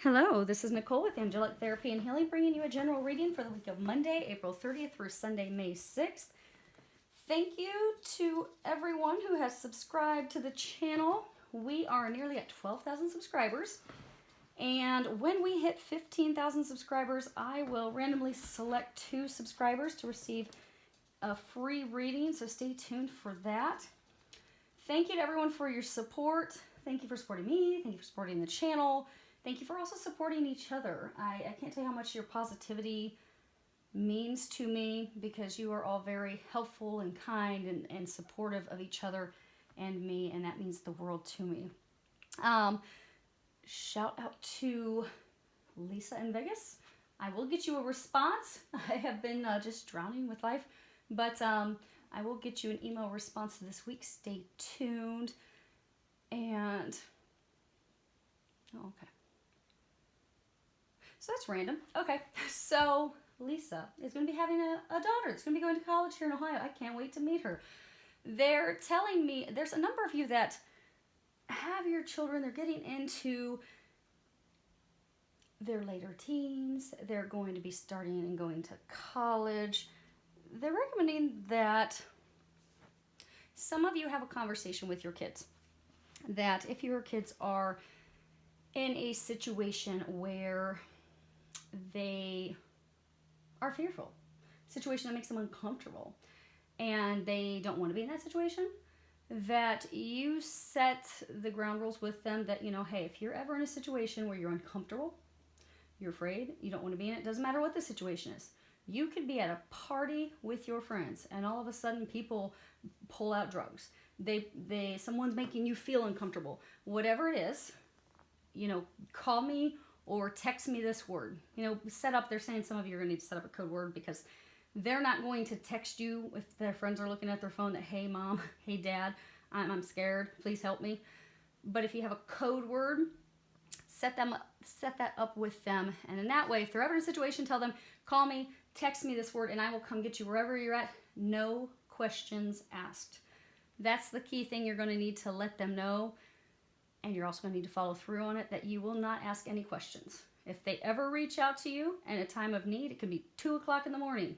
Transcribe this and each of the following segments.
Hello, this is Nicole with Angelic Therapy and Healing, bringing you a general reading for the week of Monday, April 30th through Sunday, May 6th. Thank you to everyone who has subscribed to the channel. We are nearly at 12,000 subscribers. And when we hit 15,000 subscribers, I will randomly select 2 subscribers to receive a free reading, so stay tuned for that. Thank you to everyone for your support. Thank you for supporting me. Thank you for supporting the channel. Thank you for also supporting each other. I can't tell you how much your positivity means to me because you are all very helpful and kind and supportive of each other and me, and that means the world to me. Shout out to Lisa in Vegas. I will get you a response. I have been just drowning with life, but I will get you an email response this week. Stay tuned. And, oh, okay. So that's random. Okay, so Lisa is going to be having a daughter. It's going to be going to college here in Ohio. I can't wait to meet her. They're telling me, there's a number of you that have your children. They're getting into their later teens. They're going to be starting and going to college. They're recommending that some of you have a conversation with your kids. That if your kids are in a situation where they are fearful, situation that makes them uncomfortable, and they don't want to be in that situation, that you set the ground rules with them that, you know, hey, if you're ever in a situation where you're uncomfortable, you're afraid, you don't want to be in it, doesn't matter what the situation is. You could be at a party with your friends and all of a sudden people pull out drugs. Someone's making you feel uncomfortable. Whatever it is, you know, call me or text me this word. You know, they're saying some of you are going to need to set up a code word because they're not going to text you if their friends are looking at their phone that, hey mom, hey dad, I'm scared, please help me. But if you have a code word, set that up with them. And in that way, if they're ever in a situation, tell them, call me, text me this word, and I will come get you wherever you're at. No questions asked. That's the key thing you're going to need to let them know. And you're also going to need to follow through on it, that you will not ask any questions. If they ever reach out to you in a time of need, it could be 2 o'clock in the morning.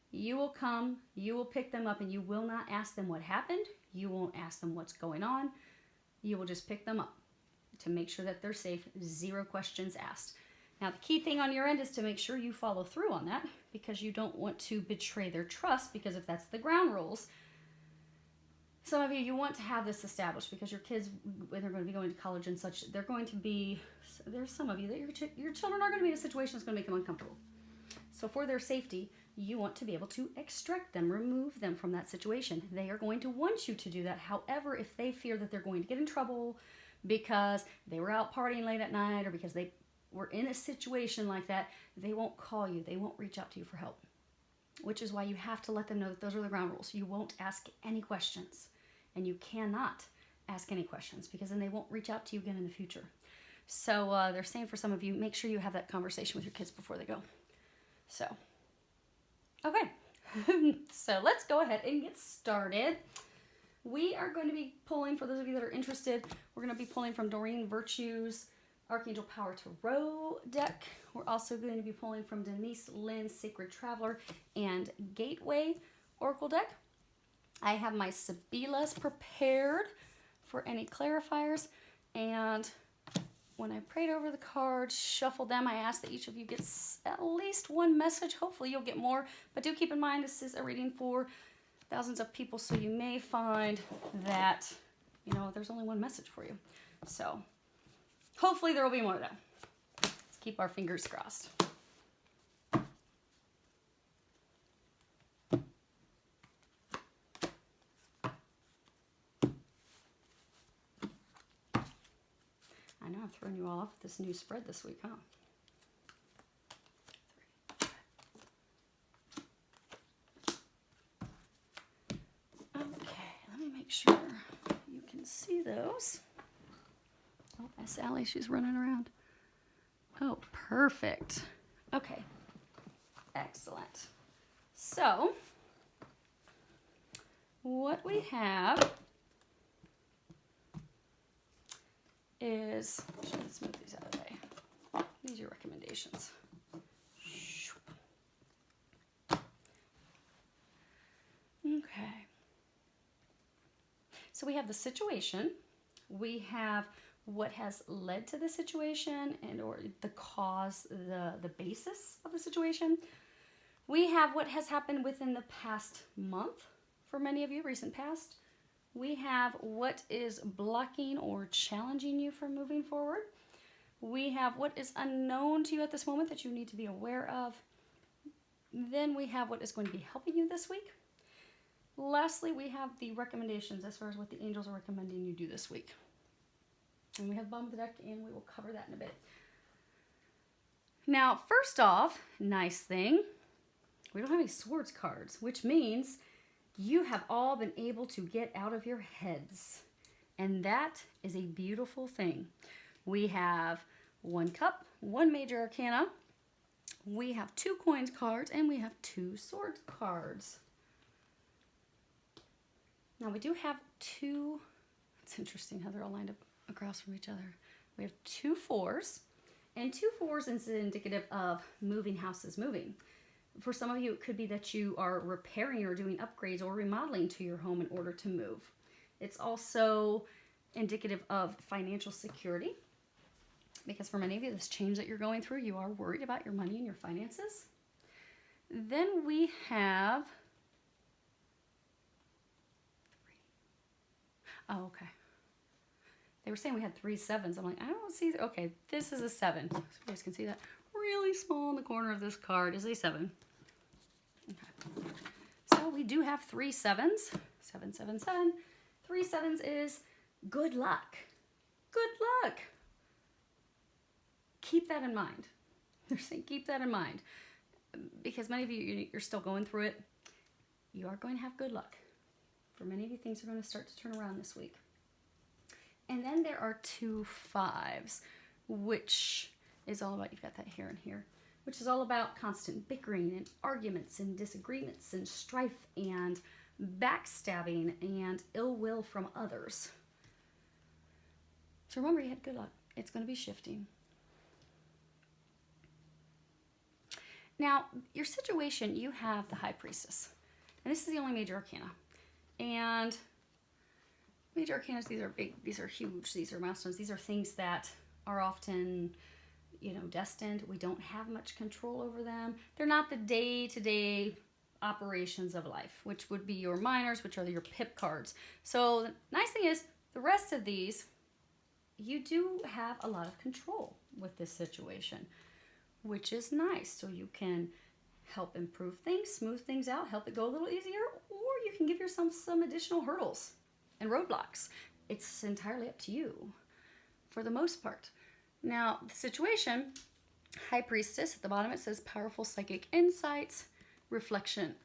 You will come, you will pick them up, and you will not ask them what happened. You won't ask them what's going on. You will just pick them up to make sure that they're safe. 0 questions asked. Now, the key thing on your end is to make sure you follow through on that because you don't want to betray their trust, because if that's the ground rules, some of you want to have this established because your kids, when they're going to be going to college and such, there's some of you that your children are going to be in a situation that's going to make them uncomfortable. So for their safety, you want to be able to extract them, remove them from that situation. They are going to want you to do that. However, if they fear that they're going to get in trouble because they were out partying late at night or because they were in a situation like that, they won't call you. They won't reach out to you for help, which is why you have to let them know that those are the ground rules. You won't ask any questions. And you cannot ask any questions because then they won't reach out to you again in the future. So they're saying for some of you, make sure you have that conversation with your kids before they go. So, okay. So let's go ahead and get started. We are going to be pulling, for those of you that are interested, we're going to be pulling from Doreen Virtue's Archangel Power Tarot deck. We're also going to be pulling from Denise Lynn's Sacred Traveler and Gateway Oracle deck. I have my Sibilas prepared for any clarifiers, and when I prayed over the cards, shuffled them, I asked that each of you gets at least one message. Hopefully you'll get more, but do keep in mind this is a reading for thousands of people, so you may find that, you know, there's only one message for you. So hopefully there will be more of them. Let's keep our fingers crossed. I know I've thrown you all off with this new spread this week, huh? Okay, let me make sure you can see those. Oh, that's Sally, she's running around. Oh, perfect. Okay, excellent. So, what we have is, let's move these out of the way. your recommendations. Okay. So we have the situation. We have what has led to the situation and or the cause, the basis of the situation. We have what has happened within the past month for many of you, recent past. We have what is blocking or challenging you from moving forward. We have what is unknown to you at this moment that you need to be aware of. Then we have what is going to be helping you this week. Lastly, we have the recommendations as far as what the angels are recommending you do this week. And we have bottom of the deck, and we will cover that in a bit. Now, first off, nice thing, we don't have any swords cards, which means you have all been able to get out of your heads. And that is a beautiful thing. We have 1 cup, 1 major arcana. We have 2 coins cards, and we have 2 sword cards. Now we do have 2, it's interesting how they're all lined up across from each other. We have 2 4s, and 2 4s is indicative of moving houses, moving. For some of you, it could be that you are repairing or doing upgrades or remodeling to your home in order to move. It's also indicative of financial security, because for many of you, this change that you're going through, you are worried about your money and your finances. Then we have, oh, okay. They were saying we had 3 7s. I'm like, I don't see, okay, this is a 7. So you guys can see that. Really small in the corner of this card is a 7. Okay. So we do have 3 7s. 7, 7, 7. 3 7s is good luck. Good luck. Keep that in mind. They're saying keep that in mind. Because many of you, you're still going through it. You are going to have good luck. For many of you, things are going to start to turn around this week. And then there are 2 5s, which is all about, you've got that here and here, which is all about constant bickering and arguments and disagreements and strife and backstabbing and ill will from others. So remember, you had good luck. It's going to be shifting. Now, your situation, you have the High Priestess. And this is the only major arcana. And major arcanas, these are big, these are huge, these are milestones, these are things that are often, destined. We don't have much control over them. They're not the day-to-day operations of life, which would be your minors, which are your pip cards. So the nice thing is, the rest of these, you do have a lot of control with this situation, which is nice. So you can help improve things, smooth things out, help it go a little easier, or you can give yourself some additional hurdles and roadblocks. It's entirely up to you for the most part. Now, the situation, High Priestess, at the bottom it says powerful psychic insights, reflection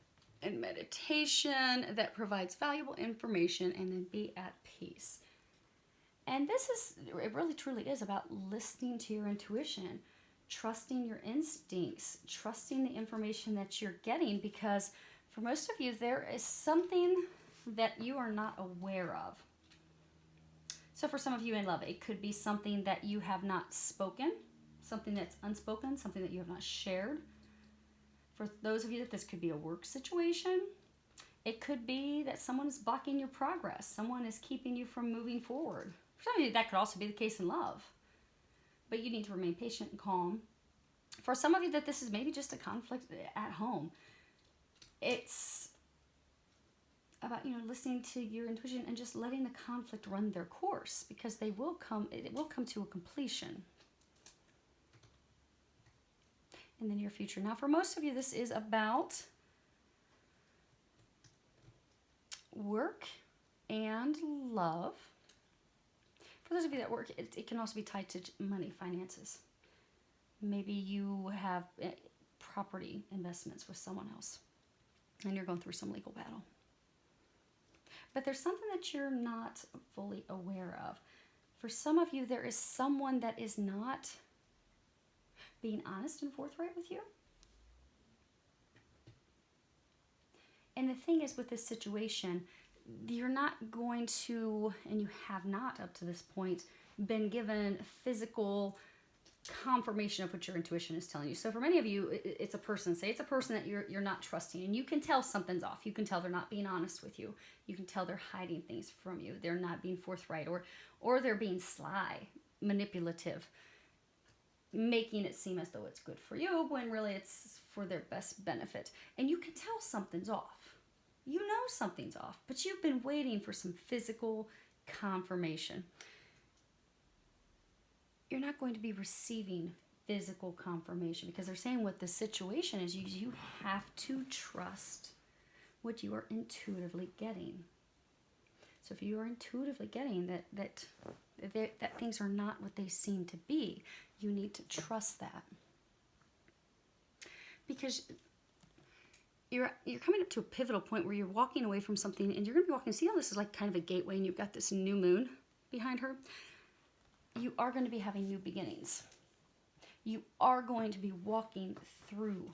and meditation that provides valuable information, and then be at peace. And it really truly is about listening to your intuition, trusting your instincts, trusting the information that you're getting, because for most of you, there is something that you are not aware of. So for some of you in love, it could be something that you have not spoken, something that's unspoken, something that you have not shared. For those of you that this could be a work situation, it could be that someone is blocking your progress. Someone is keeping you from moving forward. For some of you, that could also be the case in love. But you need to remain patient and calm. For some of you that this is maybe just a conflict at home. It's about, listening to your intuition and just letting the conflict run their course, because it will come to a completion in the near future. Now, for most of you, this is about work and love. For those of you that work, it can also be tied to money, finances. Maybe you have property investments with someone else, and you're going through some legal battle. But there's something that you're not fully aware of. For some of you, there is someone that is not being honest and forthright with you. And the thing is, with this situation, you're not going to, and you have not up to this point, been given physical confirmation of what your intuition is telling you. So for many of you, it's a person. Say it's a person that you're not trusting, and you can tell something's off. You can tell they're not being honest with you. You can tell they're hiding things from you. They're not being forthright, or they're being sly, manipulative, making it seem as though it's good for you when really it's for their best benefit. And you can tell something's off. You know something's off, but you've been waiting for some physical confirmation. You're not going to be receiving physical confirmation because they're saying what the situation is. You have to trust what you are intuitively getting. So if you are intuitively getting that things are not what they seem to be, you need to trust that. Because you're coming up to a pivotal point where you're walking away from something, and you're going to be walking. See how this is like kind of a gateway, and you've got this new moon behind her? You are going to be having new beginnings. You are going to be walking through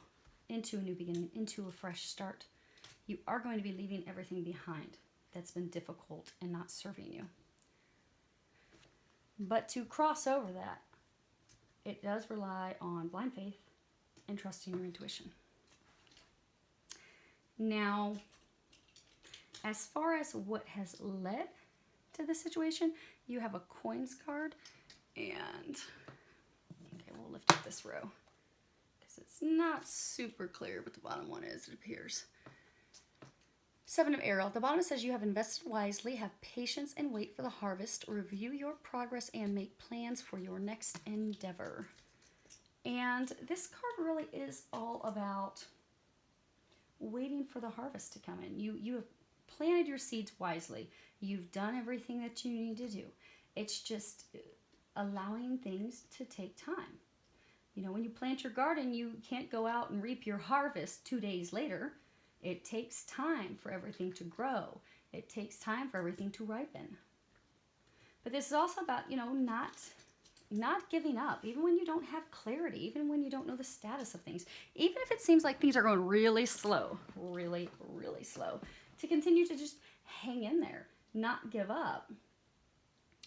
into a new beginning, into a fresh start. You are going to be leaving everything behind that's been difficult and not serving you. But to cross over that, it does rely on blind faith and trusting your intuition. Now, as far as what has led to the situation, you have a coins card, and okay, we'll lift up this row because it's not super clear, but the bottom one is, it appears. 7 of Ariel. The bottom says you have invested wisely, have patience and wait for the harvest, review your progress and make plans for your next endeavor. And this card really is all about waiting for the harvest to come in. You have planted your seeds wisely. You've done everything that you need to do. It's just allowing things to take time. You know, when you plant your garden, you can't go out and reap your harvest 2 days later. It takes time for everything to grow. It takes time for everything to ripen. But this is also about, not giving up, even when you don't have clarity, even when you don't know the status of things, even if it seems like things are going really slow, really, really slow, to continue to just hang in there, not give up,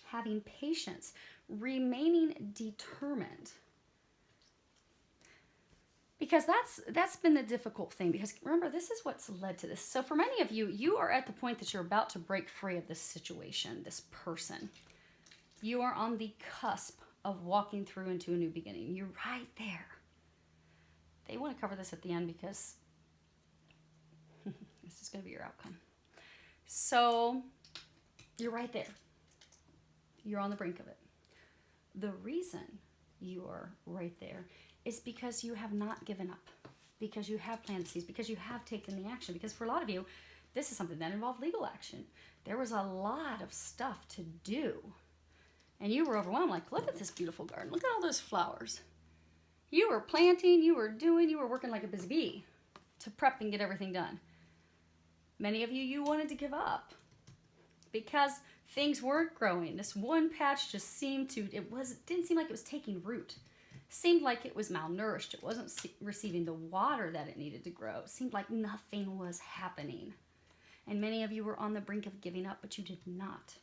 having patience, remaining determined. Because that's been the difficult thing. Because remember, this is what's led to this. So for many of you, you are at the point that you're about to break free of this situation, this person. You are on the cusp of walking through into a new beginning. You're right there. They want to cover this at the end because this is going to be your outcome. So you're right there. You're on the brink of it. The reason you are right there is because you have not given up, because you have planted seeds, because you have taken the action. Because for a lot of you, this is something that involved legal action. There was a lot of stuff to do. And you were overwhelmed, like, look at this beautiful garden. Look at all those flowers. You were planting, you were working like a busy bee to prep and get everything done. Many of you, you wanted to give up because things weren't growing. This one patch just didn't seem like it was taking root. Seemed like it was malnourished. It wasn't receiving the water that it needed to grow. It seemed like nothing was happening. And many of you were on the brink of giving up, but you did not.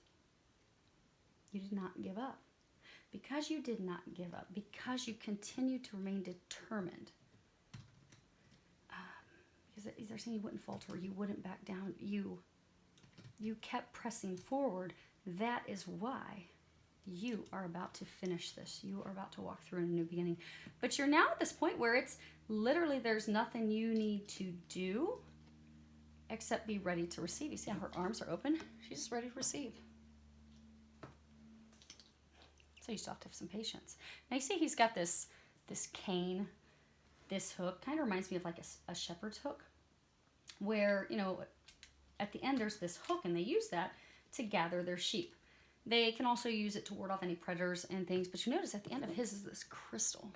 You did not give up. Because you did not give up, because you continued to remain determined, because they're saying you wouldn't falter, you wouldn't back down, you kept pressing forward. That is why you are about to finish this. You are about to walk through a new beginning. But you're now at this point where it's literally there's nothing you need to do except be ready to receive. You see how her arms are open? She's just ready to receive. So you still have to have some patience. Now you see he's got this cane, this hook. Kind of reminds me of like a shepherd's hook, where, at the end there's this hook, and they use that to gather their sheep. They can also use it to ward off any predators and things, but you notice at the end of his is this crystal.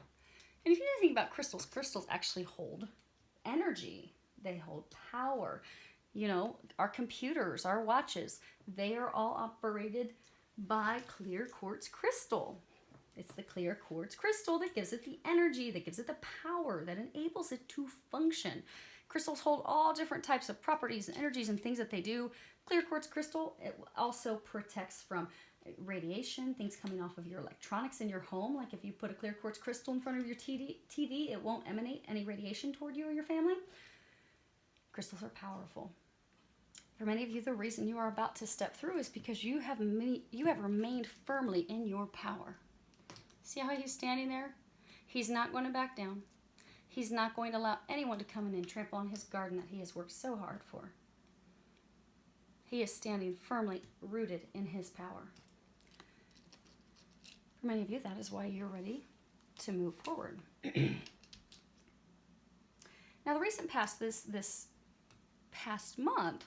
And if you know anything about crystals, crystals actually hold energy. They hold power. Our computers, our watches, they are all operated by clear quartz crystal. It's the clear quartz crystal that gives it the energy, that gives it the power, that enables it to function. Crystals hold all different types of properties and energies and things that they do. Clear quartz crystal, it also protects from radiation, things coming off of your electronics in your home. Like if you put a clear quartz crystal in front of your TV, it won't emanate any radiation toward you or your family. Crystals are powerful. For many of you, the reason you are about to step through is because you have remained firmly in your power. See how he's standing there? He's not going to back down. He's not going to allow anyone to come in and trample on his garden that he has worked so hard for. He is standing firmly rooted in his power. For many of you, that is why you're ready to move forward. Now, the recent past, this past month,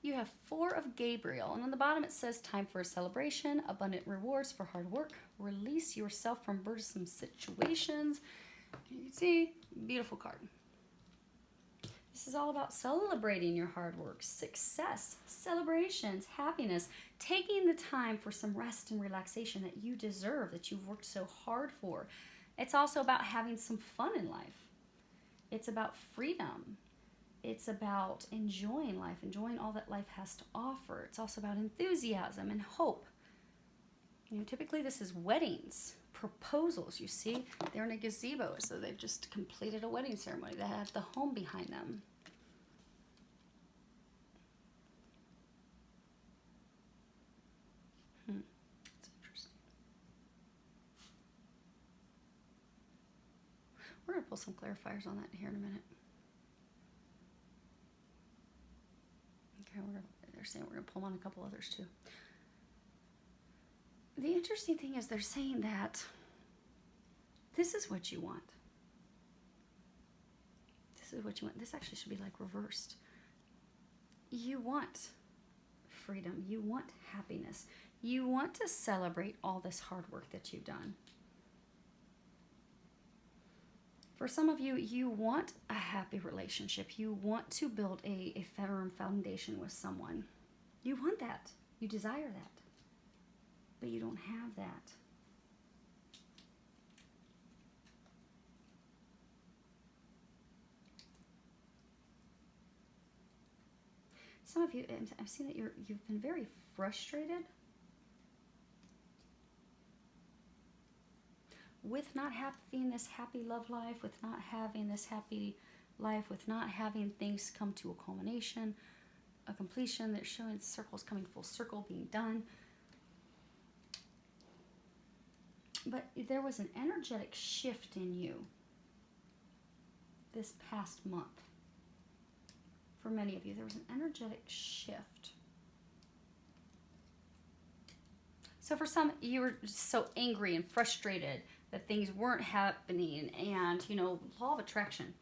you have 4 of Gabriel, and on the bottom it says, time for a celebration, abundant rewards for hard work, release yourself from burdensome situations. You can see, beautiful card. This is all about celebrating your hard work, success, celebrations, happiness, taking the time for some rest and relaxation that you deserve, that you've worked so hard for. It's also about having some fun in life. It's about freedom. It's about enjoying life, enjoying all that life has to offer. It's also about enthusiasm and hope. You know, typically this is weddings, proposals. You see, they're in a gazebo, so they've just completed a wedding ceremony. They have the home behind them. That's interesting. We're going to pull some clarifiers on that here in a minute. Okay, they're saying we're going to pull on a couple others too. The interesting thing is they're saying that this is what you want. This is what you want. This actually should be like reversed. You want freedom. You want happiness. You want to celebrate all this hard work that you've done. For some of you, you want a happy relationship. You want to build a firm foundation with someone. You want that. You desire that. But you don't have that. Some of you, I've seen that you've been very frustrated with not having this happy love life, with not having this happy life, with not having things come to a culmination, a completion. They're showing circles coming full circle, being done. But there was an energetic shift in you this past month. For many of you, there was an energetic shift. So for some, you were so angry and frustrated that things weren't happening. And, you know, law of attraction.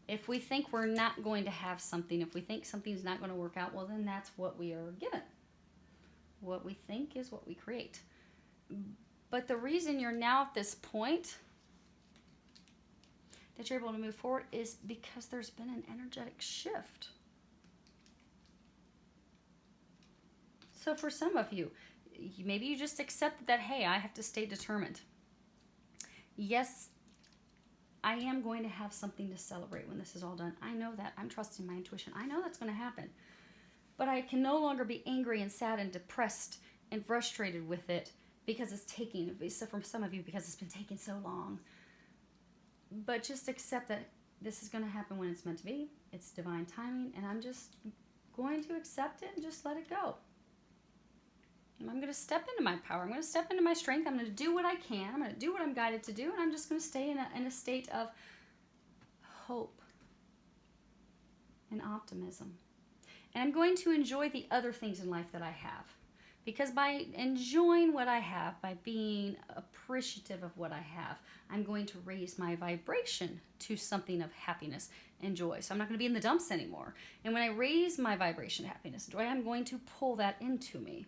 If we think we're not going to have something, if we think something's not going to work out, well, then that's what we are given. What we think is what we create. But the reason you're now at this point that you're able to move forward is because there's been an energetic shift. So for some of you, maybe you just accepted that, hey, I have to stay determined. Yes, I am going to have something to celebrate when this is all done. I know that. I'm trusting my intuition. I know that's going to happen. But I can no longer be angry and sad and depressed and frustrated with it because it's taking, so for some of you, because it's been taking so long. But just accept that this is going to happen when it's meant to be. It's divine timing, and I'm just going to accept it and just let it go. And I'm going to step into my power. I'm going to step into my strength. I'm going to do what I can. I'm going to do what I'm guided to do, and I'm just going to stay in a state of hope and optimism. And I'm going to enjoy the other things in life that I have. Because by enjoying what I have, by being appreciative of what I have, I'm going to raise my vibration to something of happiness and joy. So I'm not going to be in the dumps anymore. And when I raise my vibration, happiness, and joy, I'm going to pull that into me.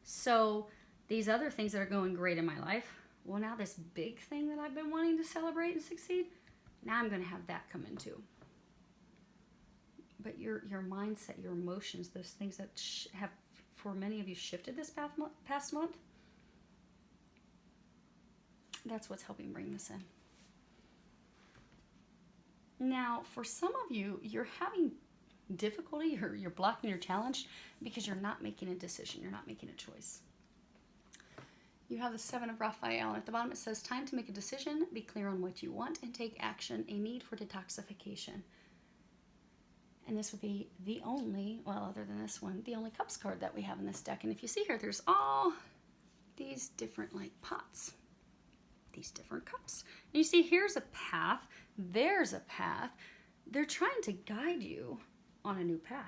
So these other things that are going great in my life, well, now this big thing that I've been wanting to celebrate and succeed, now I'm going to have that come into. But your mindset, your emotions, those things that have, for many of you, shifted this past month, that's what's helping bring this in. Now, for some of you, you're having difficulty, you're blocking your challenge because you're not making a decision, you're not making a choice. you have the Seven of Raphael, and at the bottom it says, time to make a decision, be clear on what you want, and take action, a need for detoxification. And this would be the only, well, other than this one, the only Cups card that we have in this deck. And if you see here, there's all these different like pots, these different cups. And you see here's a path, there's a path. They're trying to guide you on a new path.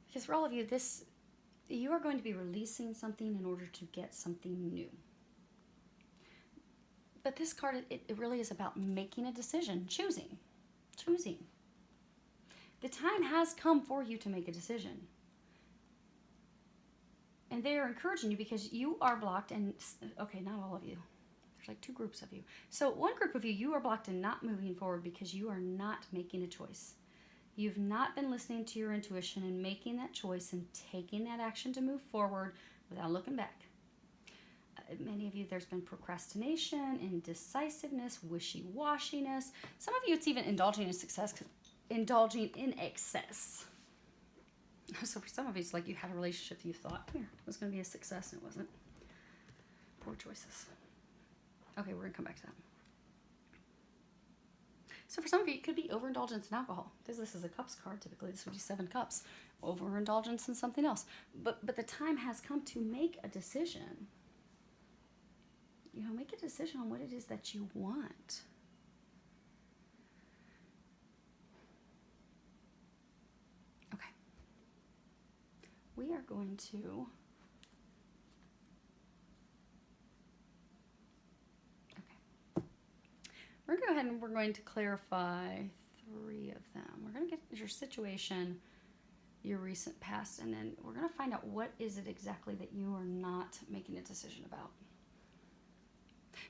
Because for all of you, you are going to be releasing something in order to get something new. But this card, it really is about making a decision, choosing. The time has come for you to make a decision. And they are encouraging you because you are blocked and, okay, not all of you. There's like two groups of you. So one group of you, you are blocked and not moving forward because you are not making a choice. You've not been listening to your intuition and making that choice and taking that action to move forward without looking back. Many of you, there's been procrastination, indecisiveness, wishy-washiness. Some of you, it's even indulging in excess. So for some of you, it's like you had a relationship that you thought, here, it was going to be a success, and it wasn't. Poor choices. Okay, we're going to come back to that. So for some of you, it could be overindulgence in alcohol. Because this is a Cups card, typically this would be 7 cups. Overindulgence in something else. But the time has come to make a decision. You know, make a decision on what it is that you want. Okay. We are going to... Okay. We're going to go ahead and we're going to clarify 3 of them. We're going to get your situation, your recent past, and then we're going to find out what is it exactly that you are not making a decision about.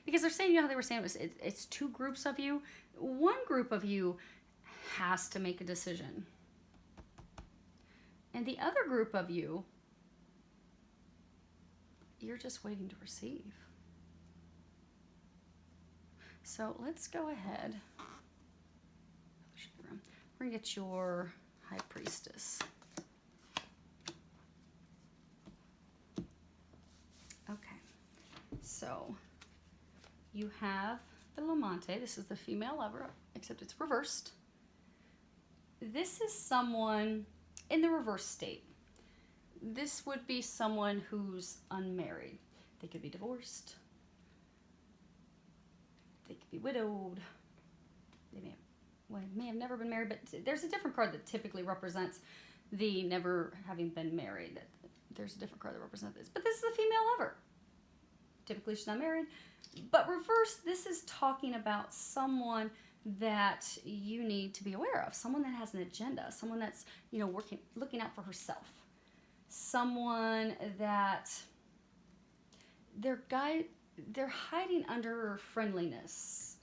Because they're saying, you know how they were saying it's 2 groups of you. One group of you has to make a decision. And the other group of you, you're just waiting to receive. So let's go ahead. We're going to get your High Priestess. Okay. So... you have the Lamante. This is the female lover, except it's reversed. This is someone in the reverse state. This would be someone who's unmarried. They could be divorced. They could be widowed. They may have never been married, but there's a different card that typically represents the never having been married. There's a different card that represents this. But this is a female lover. Typically she's not married. But reverse, this is talking about someone that you need to be aware of. Someone that has an agenda. Someone that's, you know, looking out for herself. Someone that they're hiding under friendliness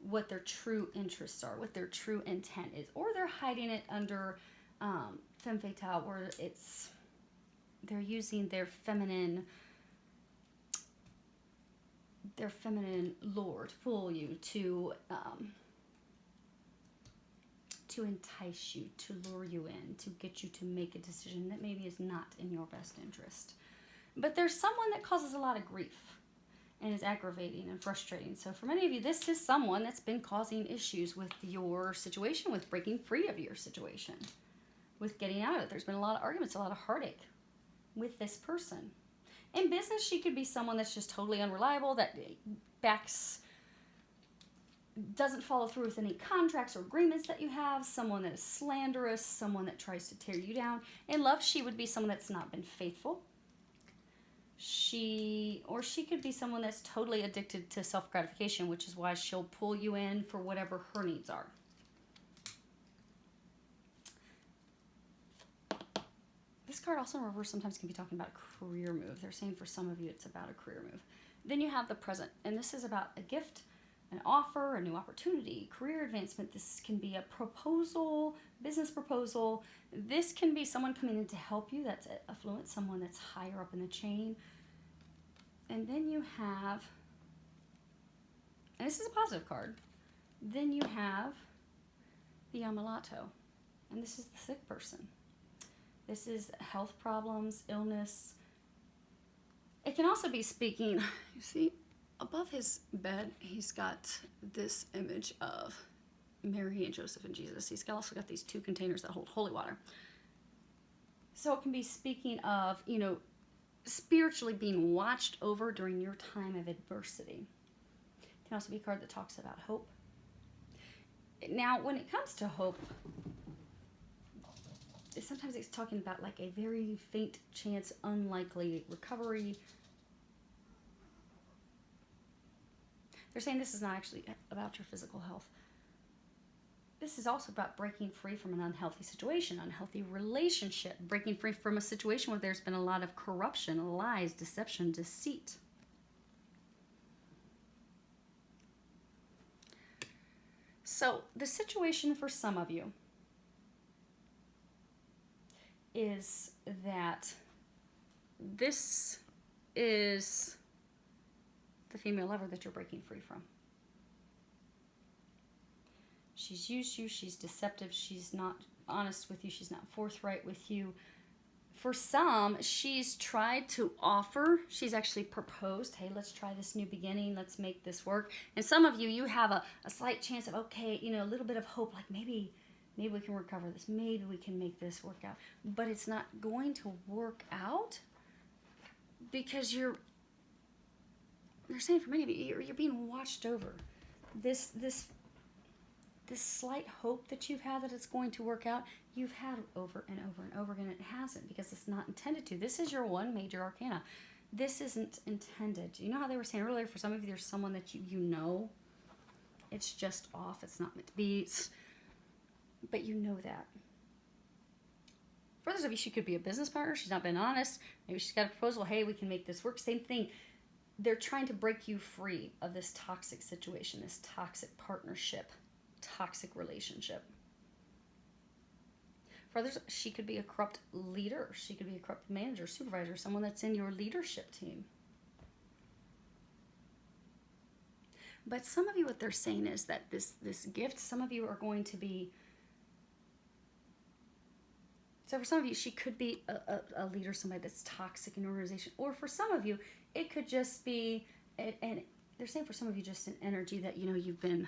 what their true interests are, what their true intent is. Or they're hiding it under femme fatale, where they're using their feminine lure to pull you, to entice you, to lure you in, to get you to make a decision that maybe is not in your best interest. But there's someone that causes a lot of grief and is aggravating and frustrating. So for many of you, this is someone that's been causing issues with your situation, with breaking free of your situation, with getting out of it. There's been a lot of arguments, a lot of heartache with this person. In business, she could be someone that's just totally unreliable, that doesn't follow through with any contracts or agreements that you have, someone that is slanderous, someone that tries to tear you down. In love, she would be someone that's not been faithful. She could be someone that's totally addicted to self-gratification, which is why she'll pull you in for whatever her needs are. This card also in reverse sometimes can be talking about a career move. They're saying for some of you it's about a career move. Then you have the present, and this is about a gift, an offer, a new opportunity, career advancement. This can be a proposal, business proposal. This can be someone coming in to help you that's affluent, someone that's higher up in the chain. And then you have, and this is a positive card, then you have the Ammalato, and this is the sick person. This is health problems, illness, It can also be speaking, you see, above his bed, he's got this image of Mary and Joseph and Jesus. He's also got these 2 containers that hold holy water. So it can be speaking of, spiritually being watched over during your time of adversity. It can also be a card that talks about hope. Now, when it comes to hope, sometimes it's talking about like a very faint chance, unlikely recovery. They're saying this is not actually about your physical health. This is also about breaking free from an unhealthy situation, unhealthy relationship, breaking free from a situation where there's been a lot of corruption, lies, deception, deceit. So the situation for some of you is that this is the female lover that you're breaking free from. She's used you, she's deceptive, she's not honest with you, she's not forthright with you. For some, she's tried to offer, she's actually proposed, hey, let's try this new beginning, let's make this work. And some of you, you have a slight chance of, okay, a little bit of hope, like maybe we can recover this, maybe we can make this work out. But it's not going to work out because they're saying for many of you, you're being watched over. This slight hope that you've had that it's going to work out, you've had over and over and over again. It hasn't because it's not intended to. This is your 1 major arcana. This isn't intended. You know how they were saying earlier, for some of you, there's someone that you know, it's just off. It's not meant to be. But you know that. For others of you, she could be a business partner. She's not been honest. Maybe she's got a proposal. Hey, we can make this work. Same thing. They're trying to break you free of this toxic situation, this toxic partnership, toxic relationship. For others, she could be a corrupt leader. She could be a corrupt manager, supervisor, someone that's in your leadership team. But some of you, what they're saying is that this gift, some of you are going to be, so for some of you, she could be a leader, somebody that's toxic in an organization. Or for some of you, it could just be, and they're saying for some of you, just an energy that, you've been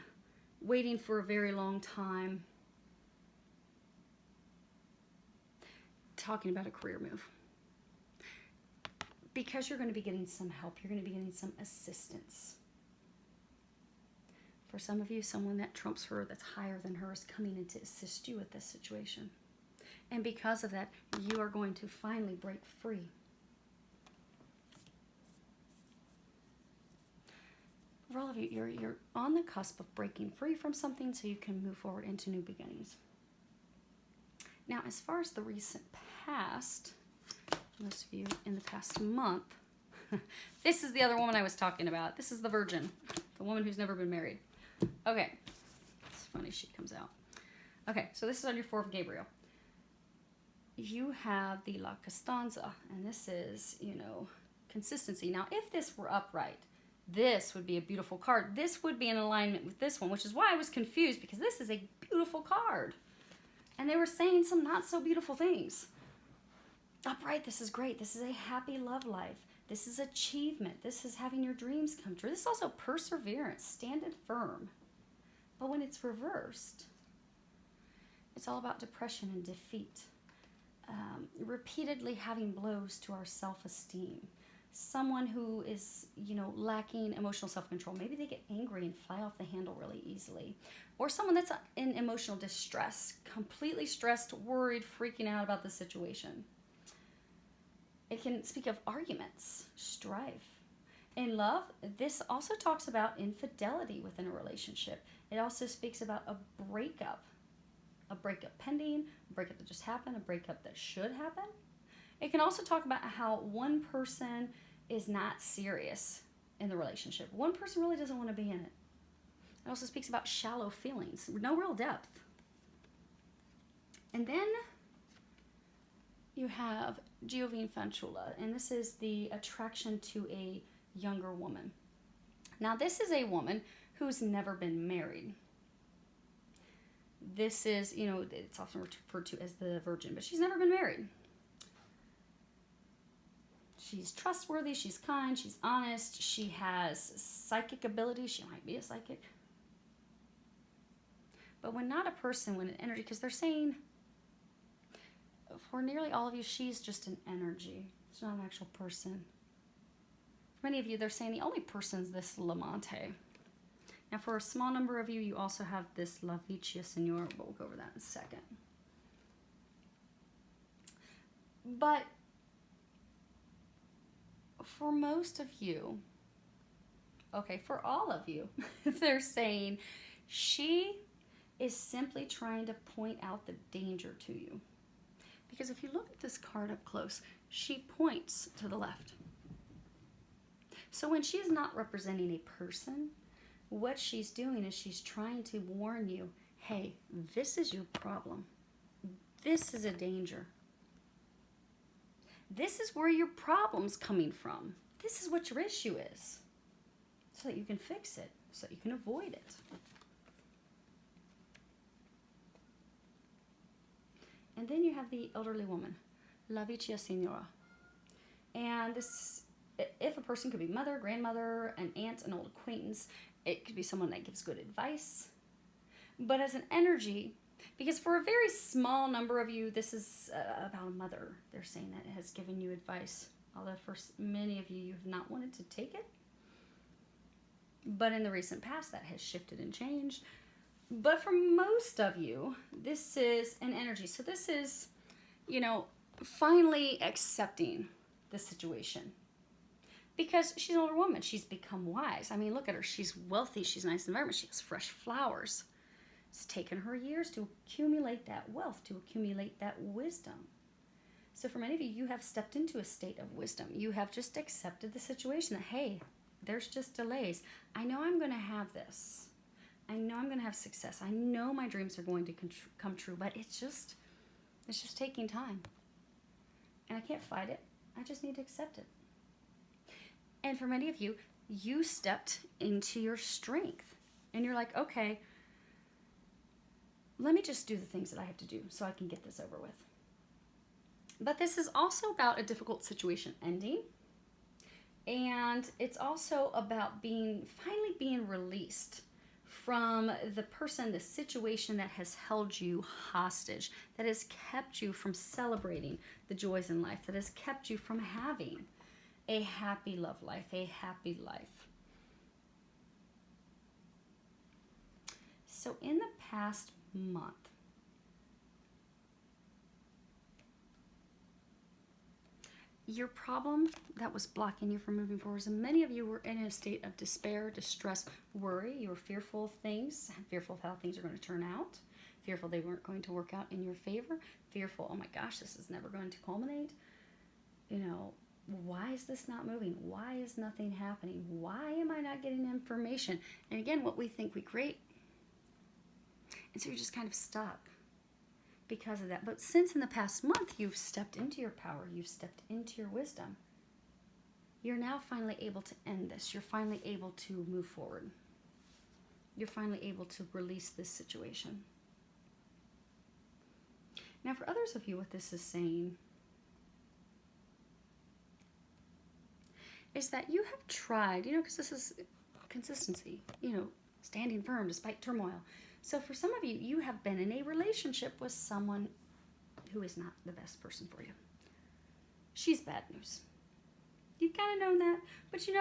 waiting for a very long time, talking about a career move. Because you're going to be getting some help. You're going to be getting some assistance. For some of you, someone that trumps her, that's higher than her, is coming in to assist you with this situation. And because of that, you are going to finally break free. For all of you, you're on the cusp of breaking free from something so you can move forward into new beginnings. Now, as far as the recent past, most of you in the past month, this is the other woman I was talking about. This is the virgin, the woman who's never been married. Okay, it's funny she comes out. Okay, so this is on your 4 of Gabriel. You have the La Costanza, and this is, consistency. Now, if this were upright, this would be a beautiful card. This would be in alignment with this one, which is why I was confused, because this is a beautiful card. And they were saying some not so beautiful things. Upright, this is great. This is a happy love life. This is achievement. This is having your dreams come true. This is also perseverance, standing firm. But when it's reversed, it's all about depression and defeat. Repeatedly having blows to our self-esteem. Someone who is, lacking emotional self-control. Maybe they get angry and fly off the handle really easily. Or someone that's in emotional distress, completely stressed, worried, freaking out about the situation. It can speak of arguments, strife. In love, this also talks about infidelity within a relationship. It also speaks about a breakup pending, a breakup that just happened, a breakup that should happen. It can also talk about how one person is not serious in the relationship. One person really doesn't want to be in it. It also speaks about shallow feelings, no real depth. And then you have Giovine Fanciulla, and this is the attraction to a younger woman. Now, this is a woman who's never been married. This is, it's often referred to as the virgin, but she's never been married. She's trustworthy, she's kind, she's honest, she has psychic ability, she might be a psychic. But when not a person, when an energy, because they're saying, for nearly all of you, she's just an energy. It's not an actual person. For many of you, they're saying the only person's this Lamante. Now, for a small number of you, you also have this La Vicia Senora, but we'll go over that in a second. But for most of you, okay, for all of you, they're saying she is simply trying to point out the danger to you. Because if you look at this card up close, she points to the left. So when she's not representing a person, what she's doing is she's trying to warn you, hey, this is your problem. This is a danger. This is where your problem's coming from. This is what your issue is. So that you can fix it, so that you can avoid it. And then you have the elderly woman, La Vicia Senora. And this, if a person could be mother, grandmother, an aunt, an old acquaintance, it could be someone that gives good advice. But as an energy, because for a very small number of you, this is about a mother, they're saying, that has given you advice. Although for many of you, you have not wanted to take it. But in the recent past, that has shifted and changed. But for most of you, this is an energy. So this is, finally accepting the situation. Because she's an older woman. She's become wise. I mean, look at her. She's wealthy. She's nice environment. She has fresh flowers. It's taken her years to accumulate that wealth, to accumulate that wisdom. So for many of you, you have stepped into a state of wisdom. You have just accepted the situation that, hey, there's just delays. I know I'm going to have this. I know I'm going to have success. I know my dreams are going to come true, but it's just taking time. And I can't fight it. I just need to accept it. And for many of you, you stepped into your strength. And you're like, okay, let me just do the things that I have to do so I can get this over with. But this is also about a difficult situation ending. And it's also about finally being released from the person, the situation that has held you hostage, that has kept you from celebrating the joys in life, that has kept you from having a happy love life, a happy life. So in the past month, your problem that was blocking you from moving forward, and many of you were in a state of despair, distress, worry. You were fearful of things, fearful of how things are going to turn out, fearful they weren't going to work out in your favor, fearful, oh my gosh, this is never going to culminate. Why is this not moving? Why is nothing happening? Why am I not getting information? And again, what we think we create. And so you're just kind of stuck because of that. But since in the past month you've stepped into your power, you've stepped into your wisdom, you're now finally able to end this. You're finally able to move forward. You're finally able to release this situation. Now for others of you, what this is saying is that you have tried, because this is consistency, standing firm despite turmoil. So for some of you, you have been in a relationship with someone who is not the best person for you. She's bad news. You've kind of known that, but you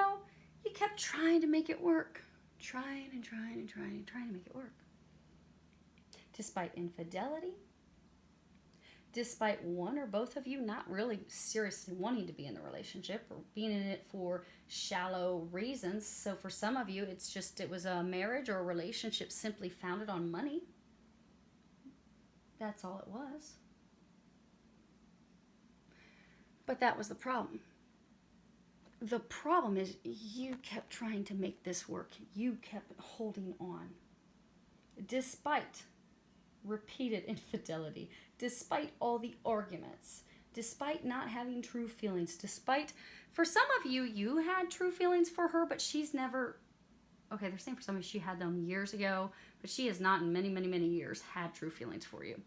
kept trying to make it work. Trying to make it work. Despite infidelity, despite one or both of you not really seriously wanting to be in the relationship or being in it for shallow reasons. So for some of you, it was a marriage or a relationship simply founded on money. That's all it was. But that was the problem. The problem is you kept trying to make this work. You kept holding on. Despite repeated infidelity, despite all the arguments, despite not having true feelings, for some of you, you had true feelings for her, but she's never, okay, they're saying for some of you, she had them years ago, but she has not in many, many, many years had true feelings for you.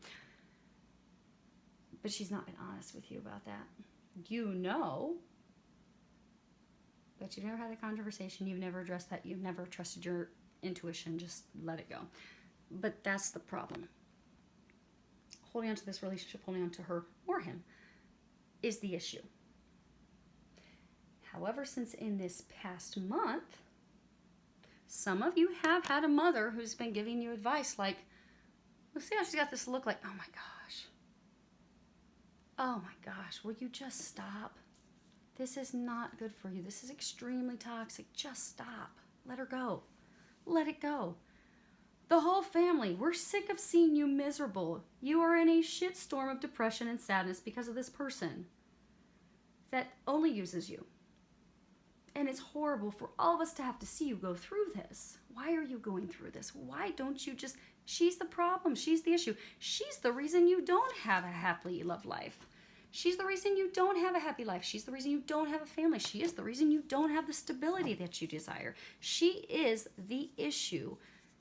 But she's not been honest with you about that. But you've never had a conversation. You've never addressed that. You've never trusted your intuition. Just let it go. But that's the problem. Holding on to this relationship, holding on to her or him, is the issue. However, since in this past month, some of you have had a mother who's been giving you advice like, let's see how she's got this look like, oh my gosh. Oh my gosh, will you just stop? This is not good for you. This is extremely toxic. Just stop. Let her go. Let it go. The whole family, we're sick of seeing you miserable. You are in a shitstorm of depression and sadness because of this person that only uses you. And it's horrible for all of us to have to see you go through this. Why are you going through this? Why don't you just... She's the problem. She's the issue. She's the reason you don't have a happily loved life. She's the reason you don't have a happy life. She's the reason you don't have a family. She is the reason you don't have the stability that you desire. She is the issue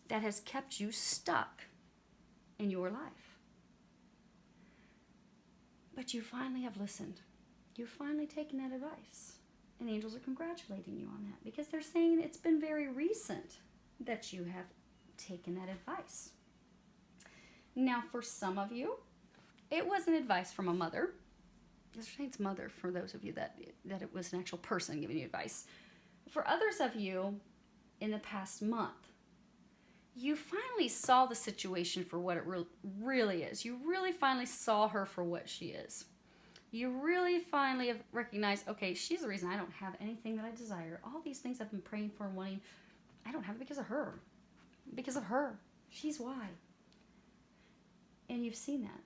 that has kept you stuck in your life. But you finally have listened. You've finally taken that advice. And the angels are congratulating you on that because they're saying it's been very recent that you have taken that advice. Now, for some of you, it wasn't advice from a mother. They're saying it's mother for those of you that it was an actual person giving you advice. For others of you, in the past month, you finally saw the situation for what it really is. You really finally saw her for what she is. You really finally have recognized, okay, she's the reason I don't have anything that I desire. All these things I've been praying for and wanting, I don't have it because of her. Because of her. She's why. And you've seen that.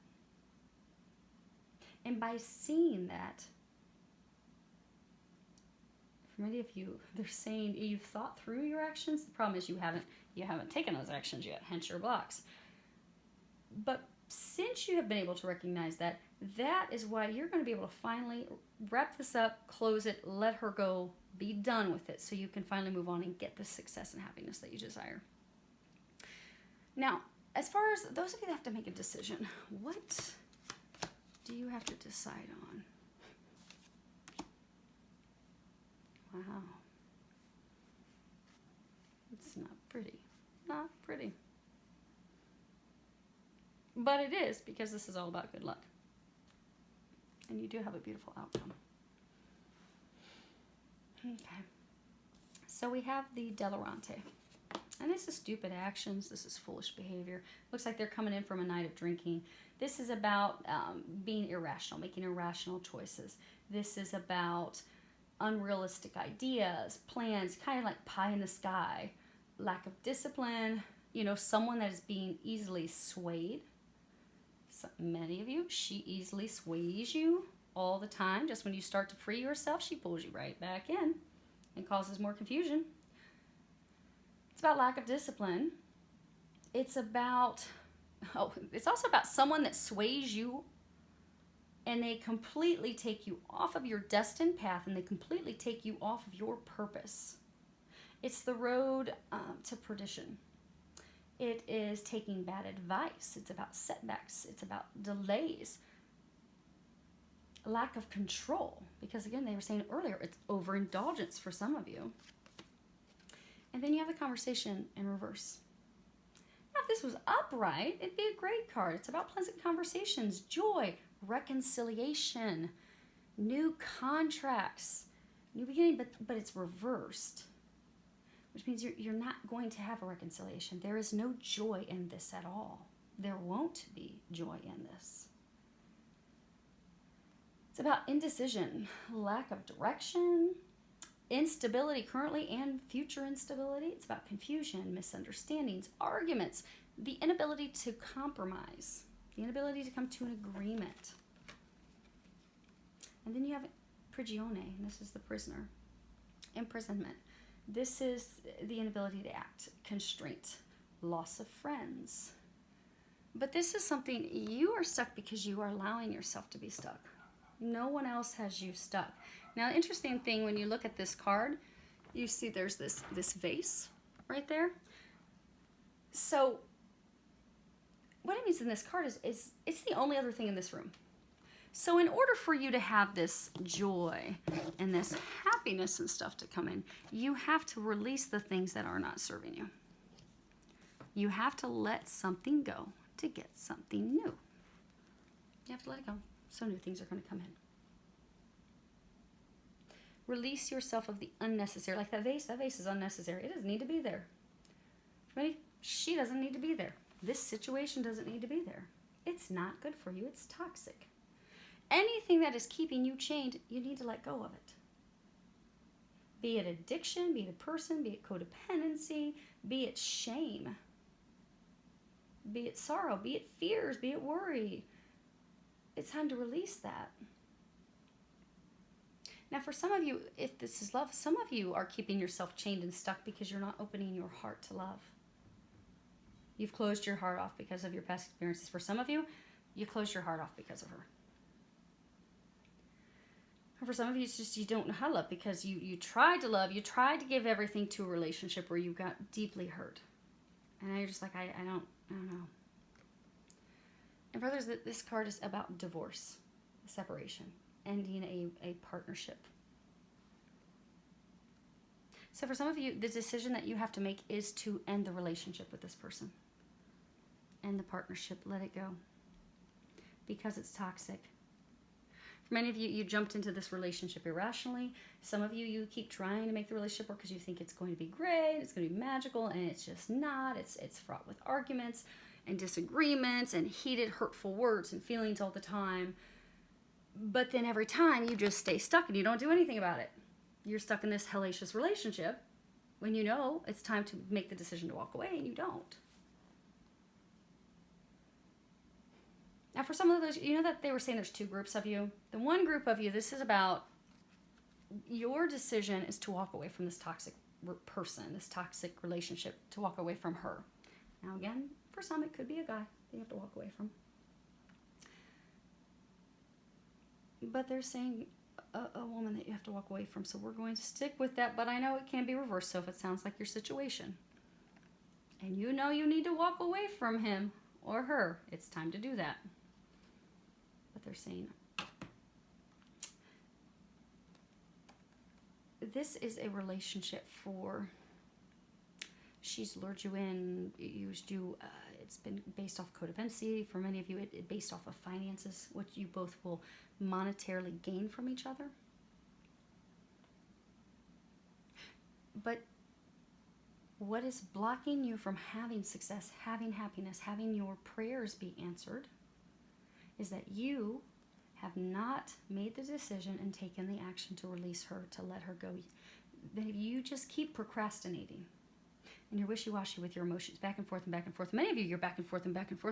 And by seeing that, for many of you, they're saying you've thought through your actions. The problem is you haven't taken those actions yet, hence your blocks. But since you have been able to recognize that, that is why you're going to be able to finally wrap this up, close it, let her go, be done with it, so you can finally move on and get the success and happiness that you desire. Now, as far as those of you that have to make a decision, what do you have to decide on? Wow. It's not pretty. Not pretty. But it is, because this is all about good luck. And you do have a beautiful outcome. Okay. So we have the Delarante. And this is stupid actions. This is foolish behavior. Looks like they're coming in from a night of drinking. This is about being irrational, making irrational choices. This is about unrealistic ideas, plans, kind of like pie in the sky. Lack of discipline. You know, someone that is being easily swayed. So many of you, she easily sways you all the time. Just when you start to free yourself, she pulls you right back in and causes more confusion. It's about lack of discipline. It's also about someone that sways you and they completely take you off of your destined path and they completely take you off of your purpose. It's the road to perdition. It is taking bad advice. It's about setbacks. It's about delays. Lack of control. Because again, they were saying earlier, it's overindulgence for some of you. And then you have the conversation in reverse. Now, if this was upright, it'd be a great card. It's about pleasant conversations, joy, reconciliation, new contracts, new beginning, but it's reversed. Which means you're not going to have a reconciliation. There is no joy in this at all. There won't be joy in this. It's about indecision, lack of direction, instability currently and future instability. It's about confusion, misunderstandings, arguments, the inability to compromise, the inability to come to an agreement. And then you have prigione, and this is the prisoner, imprisonment. This is the inability to act, constraint, loss of friends. But this is something, you are stuck because you are allowing yourself to be stuck. No one else has you stuck. Now, the interesting thing, when you look at this card, you see there's this vase right there. So what it means in this card is it's the only other thing in this room. So in order for you to have this joy and this happiness and stuff to come in, you have to release the things that are not serving you. You have to let something go to get something new. You have to let it go so new things are going to come in. Release yourself of the unnecessary. Like that vase is unnecessary. It doesn't need to be there. For me, she doesn't need to be there. This situation doesn't need to be there. It's not good for you. It's toxic. Anything that is keeping you chained, you need to let go of it. Be it addiction, be it a person, be it codependency, be it shame, be it sorrow, be it fears, be it worry. It's time to release that. Now, for some of you, if this is love, some of you are keeping yourself chained and stuck because you're not opening your heart to love. You've closed your heart off because of your past experiences. For some of you, you closed your heart off because of her. And for some of you, it's just you don't know how to love because you tried to love, you tried to give everything to a relationship where you got deeply hurt. And now you're just like, I don't know. And brothers, this card is about divorce, separation, ending a partnership. So for some of you, the decision that you have to make is to end the relationship with this person. End the partnership, let it go. Because it's toxic. For many of you, you jumped into this relationship irrationally. Some of you, you keep trying to make the relationship work because you think it's going to be great, it's going to be magical, and it's just not. It's fraught with arguments and disagreements and heated, hurtful words and feelings all the time. But then every time you just stay stuck and you don't do anything about it. You're stuck in this hellacious relationship when you know it's time to make the decision to walk away and you don't. Now, for some of those, you know that they were saying there's two groups of you. The one group of you, this is about your decision is to walk away from this toxic person, this toxic relationship, to walk away from her. Now, again, for some, it could be a guy that you have to walk away from. But they're saying a woman that you have to walk away from. So we're going to stick with that. But I know it can be reversed. So if it sounds like your situation and you know you need to walk away from him or her, it's time to do that. But they're saying this is a relationship for, she's lured you in, used you, it's been based off codependency. For many of you, it based off of finances, which you both will monetarily gain from each other. But what is blocking you from having success, having happiness, having your prayers be answered is that you have not made the decision and taken the action to release her, to let her go. Then if you just keep procrastinating and you're wishy-washy with your emotions, back and forth and back and forth. Many of you, you're back and forth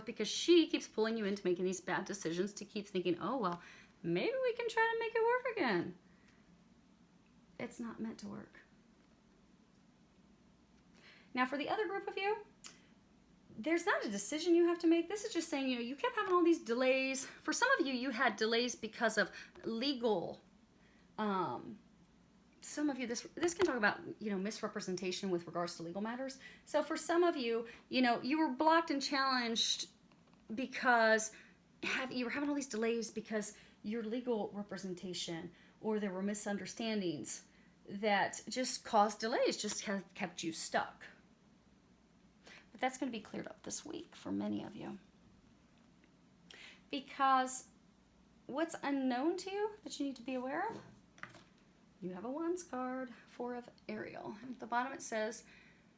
because she keeps pulling you into making these bad decisions to keep thinking, oh, well, maybe we can try to make it work again. It's not meant to work. Now, for the other group of you, there's not a decision you have to make. This is just saying, you kept having all these delays. For some of you, you had delays because of legal. Some of you, this can talk about, misrepresentation with regards to legal matters. So for some of you, you were blocked and challenged because you were having all these delays because your legal representation or there were misunderstandings that just caused delays, just have kept you stuck. But that's going to be cleared up this week for many of you. Because what's unknown to you that you need to be aware of? You have a Wands card, 4 of Ariel. At the bottom it says,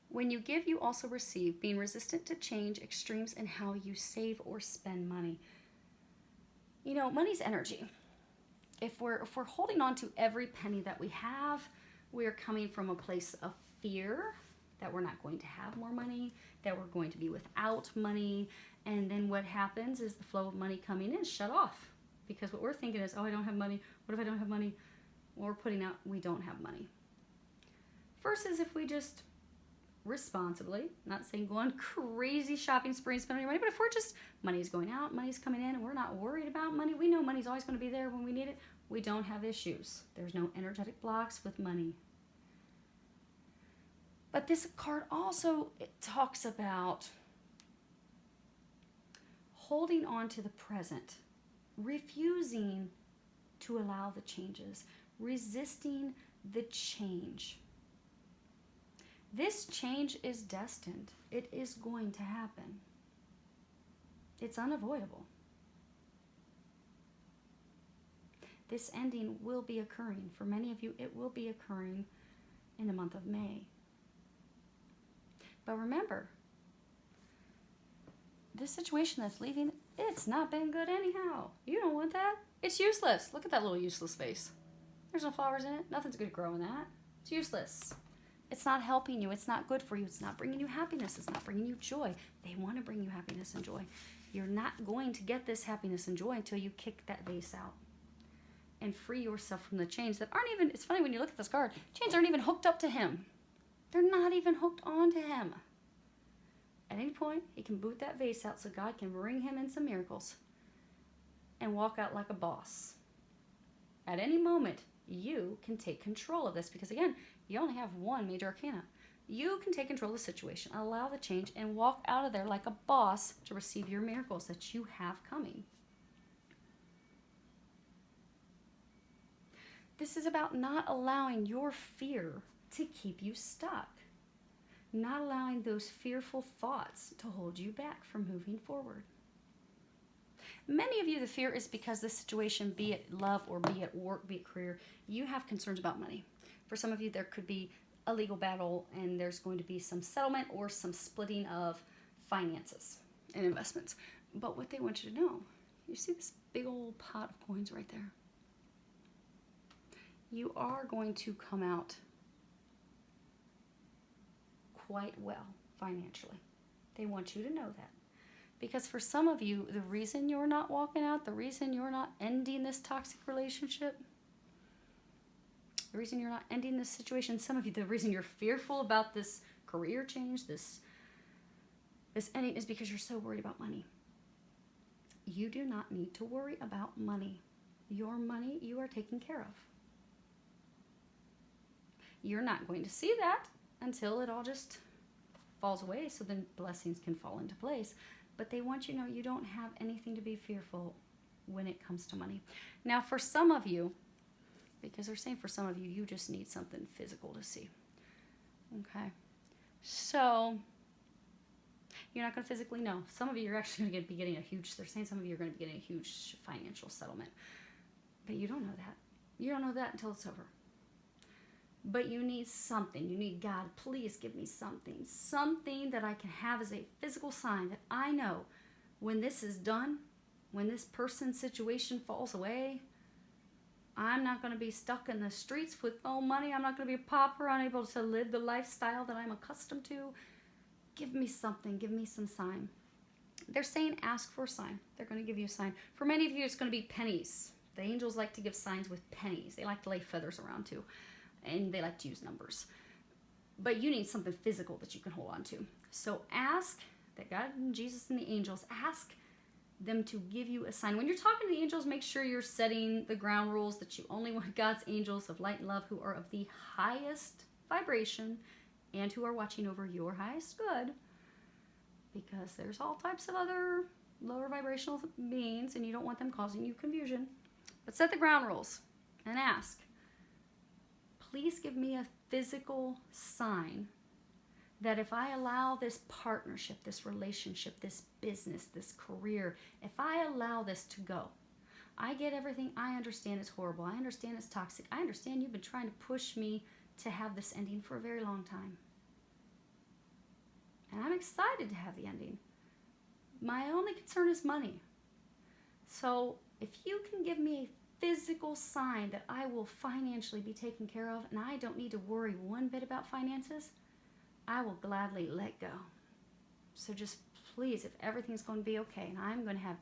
when you give, you also receive, being resistant to change, extremes in how you save or spend money. Money's energy. If we're holding on to every penny that we have, we're coming from a place of fear that we're not going to have more money, that we're going to be without money, and then what happens is the flow of money coming in is shut off. Because what we're thinking is, oh, I don't have money. What if I don't have money? Well, we're putting out, we don't have money. Versus if we just responsibly, not saying go on crazy shopping spree and spend all your money, but if we're just, money's going out, money's coming in, and we're not worried about money, we know money's always going to be there when we need it, we don't have issues. There's no energetic blocks with money. But this card also, it talks about holding on to the present refusing to allow the changes, resisting the change. This change is destined. It is going to happen. It's unavoidable. This ending will be occurring. For many of you, it will be occurring in the month of May. But remember, this situation that's leaving, it's not been good anyhow. You don't want that. It's useless. Look at that little useless face. There's no flowers in it. Nothing's going to grow in that. It's useless. It's not helping you. It's not good for you. It's not bringing you happiness. It's not bringing you joy. They want to bring you happiness and joy. You're not going to get this happiness and joy until you kick that vase out and free yourself from the chains that aren't even, it's funny when you look at this card, chains aren't even hooked up to him. They're not even hooked onto him. At any point, he can boot that vase out so God can bring him in some miracles and walk out like a boss. At any moment, you can take control of this because, again, you only have one major arcana. You can take control of the situation, allow the change, and walk out of there like a boss to receive your miracles that you have coming. This is about not allowing your fear to keep you stuck. Not allowing those fearful thoughts to hold you back from moving forward. Many of you, the fear is because the situation, be it love or be it work, be it career, you have concerns about money. For some of you, there could be a legal battle and there's going to be some settlement or some splitting of finances and investments. But what they want you to know, you see this big old pot of coins right there? You are going to come out quite well financially. They want you to know that. Because for some of you, the reason you're not walking out, the reason you're not ending this toxic relationship, the reason you're not ending this situation, some of you, the reason you're fearful about this career change, this ending is because you're so worried about money. You do not need to worry about money. Your money, you are taken care of. You're not going to see that until it all just falls away so then blessings can fall into place. But they want you to know you don't have anything to be fearful when it comes to money. Now, for some of you, because they're saying for some of you, you just need something physical to see. Okay. So, you're not going to physically know. Some of you are actually going to be getting they're saying some of you are going to be getting a huge financial settlement. But you don't know that. You don't know that until it's over. But you need something. You need God, please give me something. Something that I can have as a physical sign that I know when this is done, when this person's situation falls away, I'm not going to be stuck in the streets with no money. I'm not going to be a pauper, unable to live the lifestyle that I'm accustomed to. Give me something. Give me some sign. They're saying ask for a sign. They're going to give you a sign. For many of you, it's going to be pennies. The angels like to give signs with pennies. They like to lay feathers around too. And they like to use numbers. But you need something physical that you can hold on to. So ask that God and Jesus and the angels, ask them to give you a sign. When you're talking to the angels, make sure you're setting the ground rules that you only want God's angels of light and love who are of the highest vibration and who are watching over your highest good. Because there's all types of other lower vibrational beings and you don't want them causing you confusion. But set the ground rules and ask. Please give me a physical sign that if I allow this partnership, this relationship, this business, this career, if I allow this to go, I get everything. I understand it's horrible. I understand it's toxic. I understand you've been trying to push me to have this ending for a very long time. And I'm excited to have the ending. My only concern is money. So if you can give me a physical sign that I will financially be taken care of and I don't need to worry one bit about finances, I will gladly let go. So just please, if everything's going to be okay and I'm going to have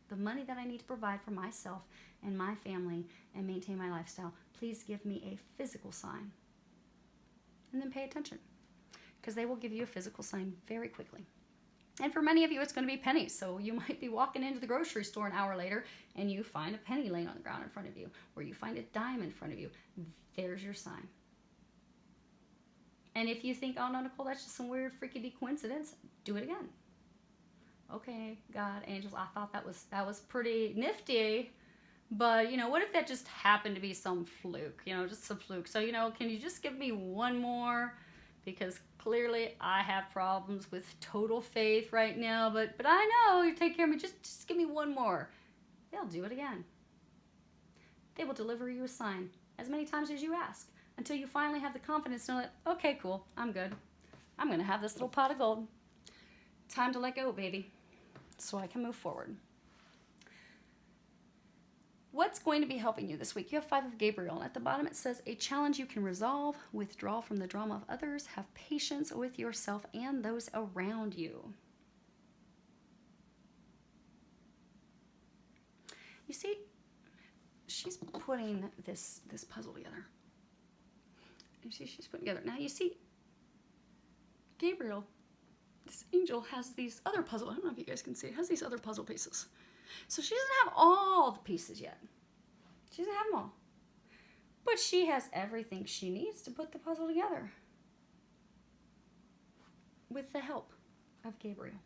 the money that I need to provide for myself and my family and maintain my lifestyle, please give me a physical sign. And then pay attention because they will give you a physical sign very quickly. And for many of you, it's going to be pennies. So you might be walking into the grocery store an hour later and you find a penny laying on the ground in front of you, or you find a dime in front of you. There's your sign. And if you think, oh no, Nicole, that's just some weird freaky coincidence, do it again. Okay, God, angels, I thought that was pretty nifty. But, what if that just happened to be some fluke, just some fluke. So, can you just give me one more? Because clearly I have problems with total faith right now, but I know you take care of me. Just give me one more. They'll do it again. They will deliver you a sign as many times as you ask until you finally have the confidence to know that, okay, cool, I'm good. I'm going to have this little pot of gold. Time to let go, baby, so I can move forward. What's going to be helping you this week? You have 5 of Gabriel, and at the bottom it says, a challenge you can resolve, withdraw from the drama of others, have patience with yourself and those around you. You see, she's putting this puzzle together. You see, she's putting together. Now, you see, Gabriel, this angel, has these other puzzle. I don't know if you guys can see. It has these other puzzle pieces. So she doesn't have all the pieces yet. She doesn't have them all. But she has everything she needs to put the puzzle together. With the help of Gabriel.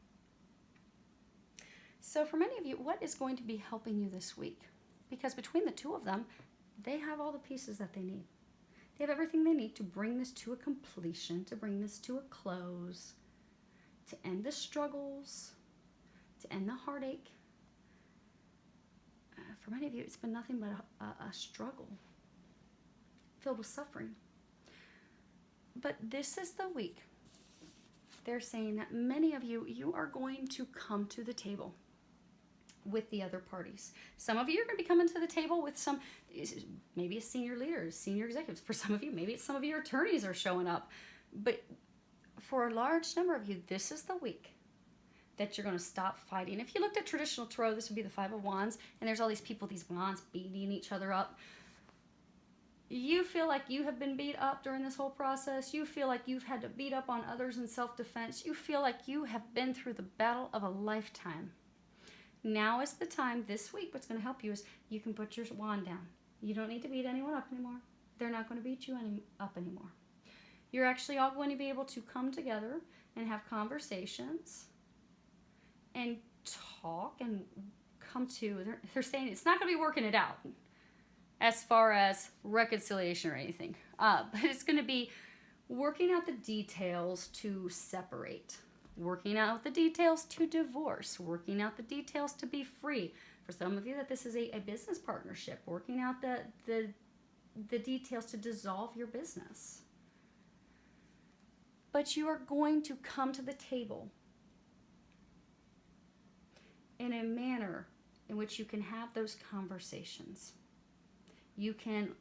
So for many of you, what is going to be helping you this week? Because between the two of them, they have all the pieces that they need. They have everything they need to bring this to a completion, to bring this to a close, to end the struggles, to end the heartache. For many of you, it's been nothing but a struggle filled with suffering. But this is the week. They're saying that many of you, you are going to come to the table with the other parties. Some of you are going to be coming to the table with some, maybe a senior leaders, senior executives. For some of you, maybe it's some of your attorneys are showing up. But for a large number of you, this is the week that you're going to stop fighting. If you looked at traditional tarot, this would be the 5 of Wands, and there's all these people, these wands beating each other up. You feel like you have been beat up during this whole process. You feel like you've had to beat up on others in self-defense. You feel like you have been through the battle of a lifetime. Now is the time this week. What's going to help you is you can put your wand down. You don't need to beat anyone up anymore. They're not going to beat you up anymore. You're actually all going to be able to come together and have conversations and talk and come to, they're saying it's not going to be working it out as far as reconciliation or anything. But it's going to be working out the details to separate. Working out the details to divorce, working out the details to be free. For some of you, that this is a business partnership, working out the details to dissolve your business. But you are going to come to the table in a manner in which you can have those conversations. You can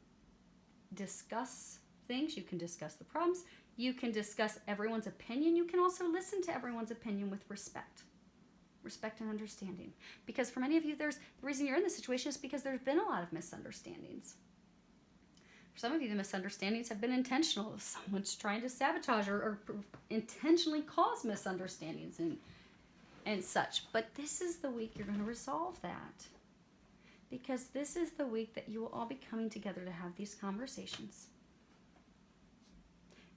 discuss things, you can discuss the problems, you can discuss everyone's opinion. You can also listen to everyone's opinion with respect and understanding. Because for many of you, the reason you're in this situation is because there's been a lot of misunderstandings. For some of you, the misunderstandings have been intentional. Someone's trying to sabotage or intentionally cause misunderstandings and such. But this is the week you're going to resolve that. Because this is the week that you will all be coming together to have these conversations.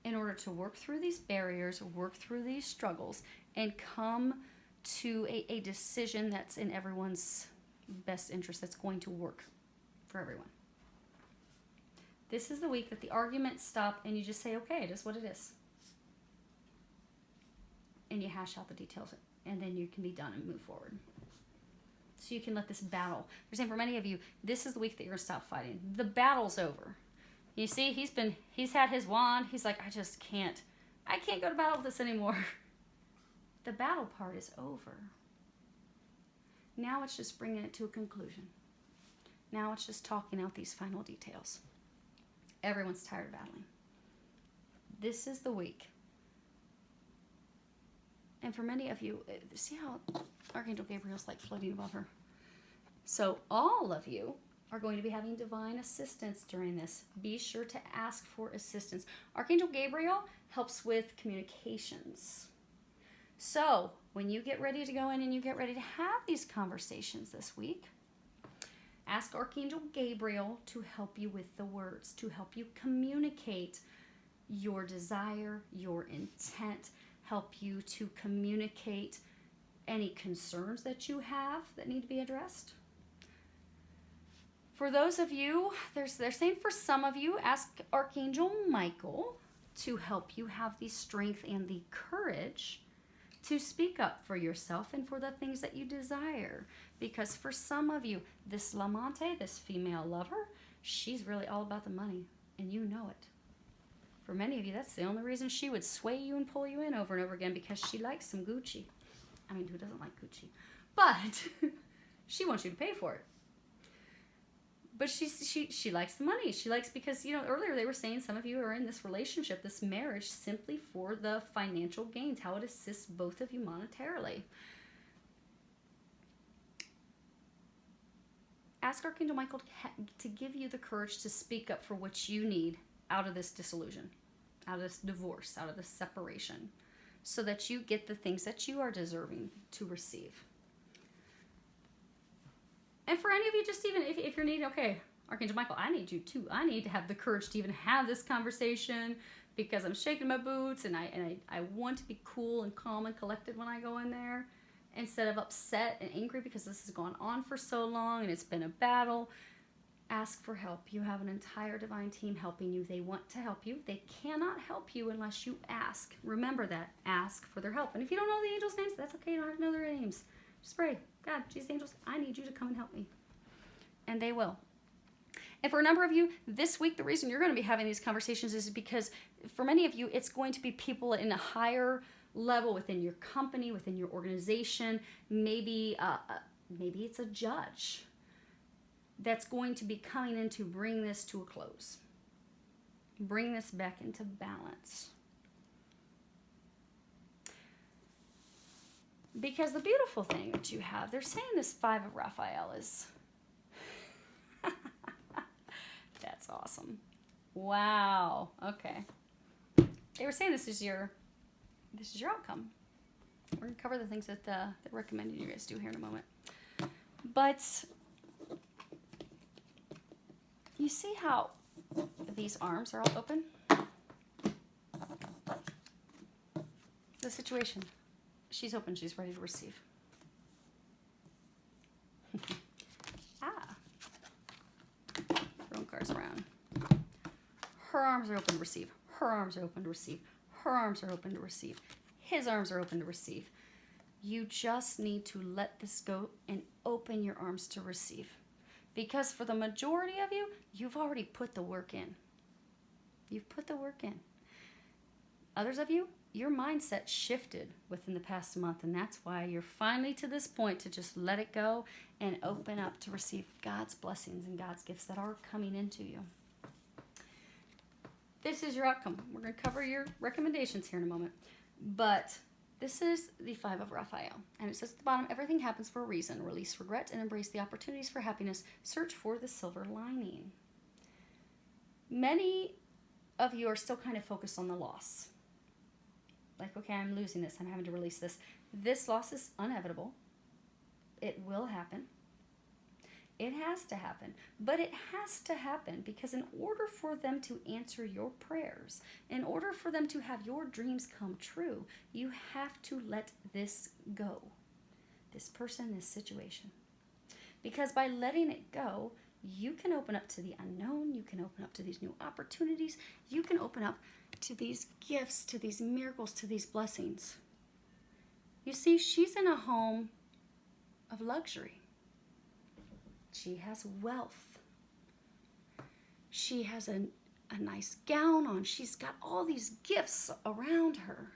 In order to work through these barriers, work through these struggles, and come to a decision that's in everyone's best interest, that's going to work for everyone. This is the week that the arguments stop and you just say, okay, it is what it is. And you hash out the details, and then you can be done and move forward. So you can let this battle. They're saying for many of you, this is the week that you're going to stop fighting. The battle's over. You see, he's had his wand. He's like, I can't go to battle with this anymore. The battle part is over. Now it's just bringing it to a conclusion. Now it's just talking out these final details. Everyone's tired of battling. This is the week. And for many of you, see how Archangel Gabriel's like floating above her? So all of you are going to be having divine assistance during this. Be sure to ask for assistance. Archangel Gabriel helps with communications. So when you get ready to go in and you get ready to have these conversations this week, ask Archangel Gabriel to help you with the words, to help you communicate your desire, your intent, help you to communicate any concerns that you have that need to be addressed. For those of you, they're saying for some of you, ask Archangel Michael to help you have the strength and the courage to speak up for yourself and for the things that you desire. Because for some of you, this Lamante, this female lover, she's really all about the money, and you know it. For many of you, that's the only reason she would sway you and pull you in over and over again, because she likes some Gucci. I mean, who doesn't like Gucci? But she wants you to pay for it. But she likes the money. She likes, because, earlier they were saying some of you are in this relationship, this marriage, simply for the financial gains, how it assists both of you monetarily. Ask Archangel Michael to give you the courage to speak up for what you need out of this disillusion, out of this divorce, out of this separation, so that you get the things that you are deserving to receive. And for any of you, just even if you're needing, okay, Archangel Michael, I need you too. I need to have the courage to even have this conversation, because I'm shaking my boots and I want to be cool and calm and collected when I go in there, instead of upset and angry because this has gone on for so long and it's been a battle. Ask for help. You have an entire divine team helping you. They want to help you. They cannot help you unless you ask. Remember that. Ask for their help. And if you don't know the angels' names, that's okay. You don't have to know their names. Just pray, God, Jesus, angels, I need you to come and help me. And they will. And for a number of you, this week, the reason you're going to be having these conversations is because for many of you, it's going to be people in a higher level within your company, within your organization. Maybe it's a judge that's going to be coming in to bring this to a close. Bring this back into balance. Because the beautiful thing that you have, they're saying this 5 of Raphael is... That's awesome. Wow. Okay. They were saying this is your outcome. We're going to cover the things that they're recommending you guys do here in a moment. But you see how these arms are all open? The situation. She's open. She's ready to receive. Throwing cards around. Her arms are open to receive. Her arms are open to receive. Her arms are open to receive. His arms are open to receive. You just need to let this go and open your arms to receive. Because for the majority of you, you've already put the work in. You've put the work in. Others of you, your mindset shifted within the past month, and that's why you're finally to this point to just let it go and open up to receive God's blessings and God's gifts that are coming into you. This is your outcome. We're going to cover your recommendations here in a moment. But this is the 5 of Raphael. And it says at the bottom, everything happens for a reason. Release regret and embrace the opportunities for happiness. Search for the silver lining. Many of you are still kind of focused on the loss. Like, okay, I'm losing this. I'm having to release this. This loss is inevitable. It will happen. It has to happen. But it has to happen because in order for them to answer your prayers, in order for them to have your dreams come true, you have to let this go. This person, this situation. Because by letting it go, you can open up to the unknown. You can open up to these new opportunities. You can open up to these gifts, to these miracles, to these blessings. You see, she's in a home of luxury. She has wealth. She has a nice gown on. She's got all these gifts around her.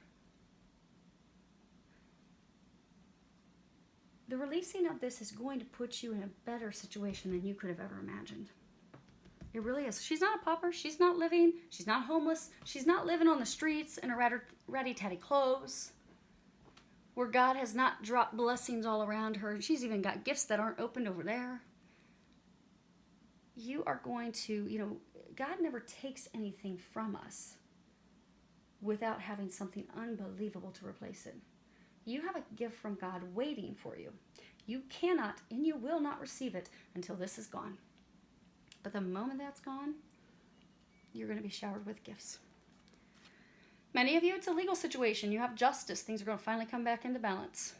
The releasing of this is going to put you in a better situation than you could have ever imagined. It really is. She's not a pauper. She's not living. She's not homeless. She's not living on the streets in her ratty-tatty clothes, where God has not dropped blessings all around her. She's even got gifts that aren't opened over there. You are going to, God never takes anything from us without having something unbelievable to replace it. You have a gift from God waiting for you. You cannot and you will not receive it until this is gone. But the moment that's gone, you're going to be showered with gifts. Many of you, it's a legal situation. You have justice. Things are going to finally come back into balance.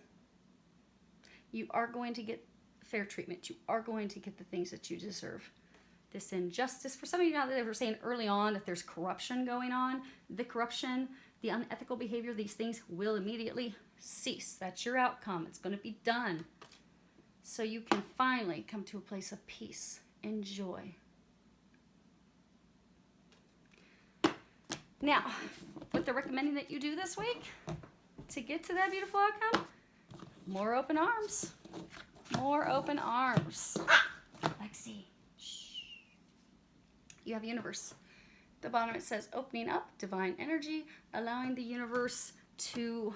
You are going to get fair treatment. You are going to get the things that you deserve. This injustice, for some of you now that they were saying early on, if there's corruption going on, the corruption, the unethical behavior, these things will immediately cease. That's your outcome. It's going to be done. So you can finally come to a place of peace and joy. Now, what they're recommending that you do this week to get to that beautiful outcome, more open arms. More open arms. Lexi. Shh. You have universe. At the bottom it says opening up, divine energy, allowing the universe to,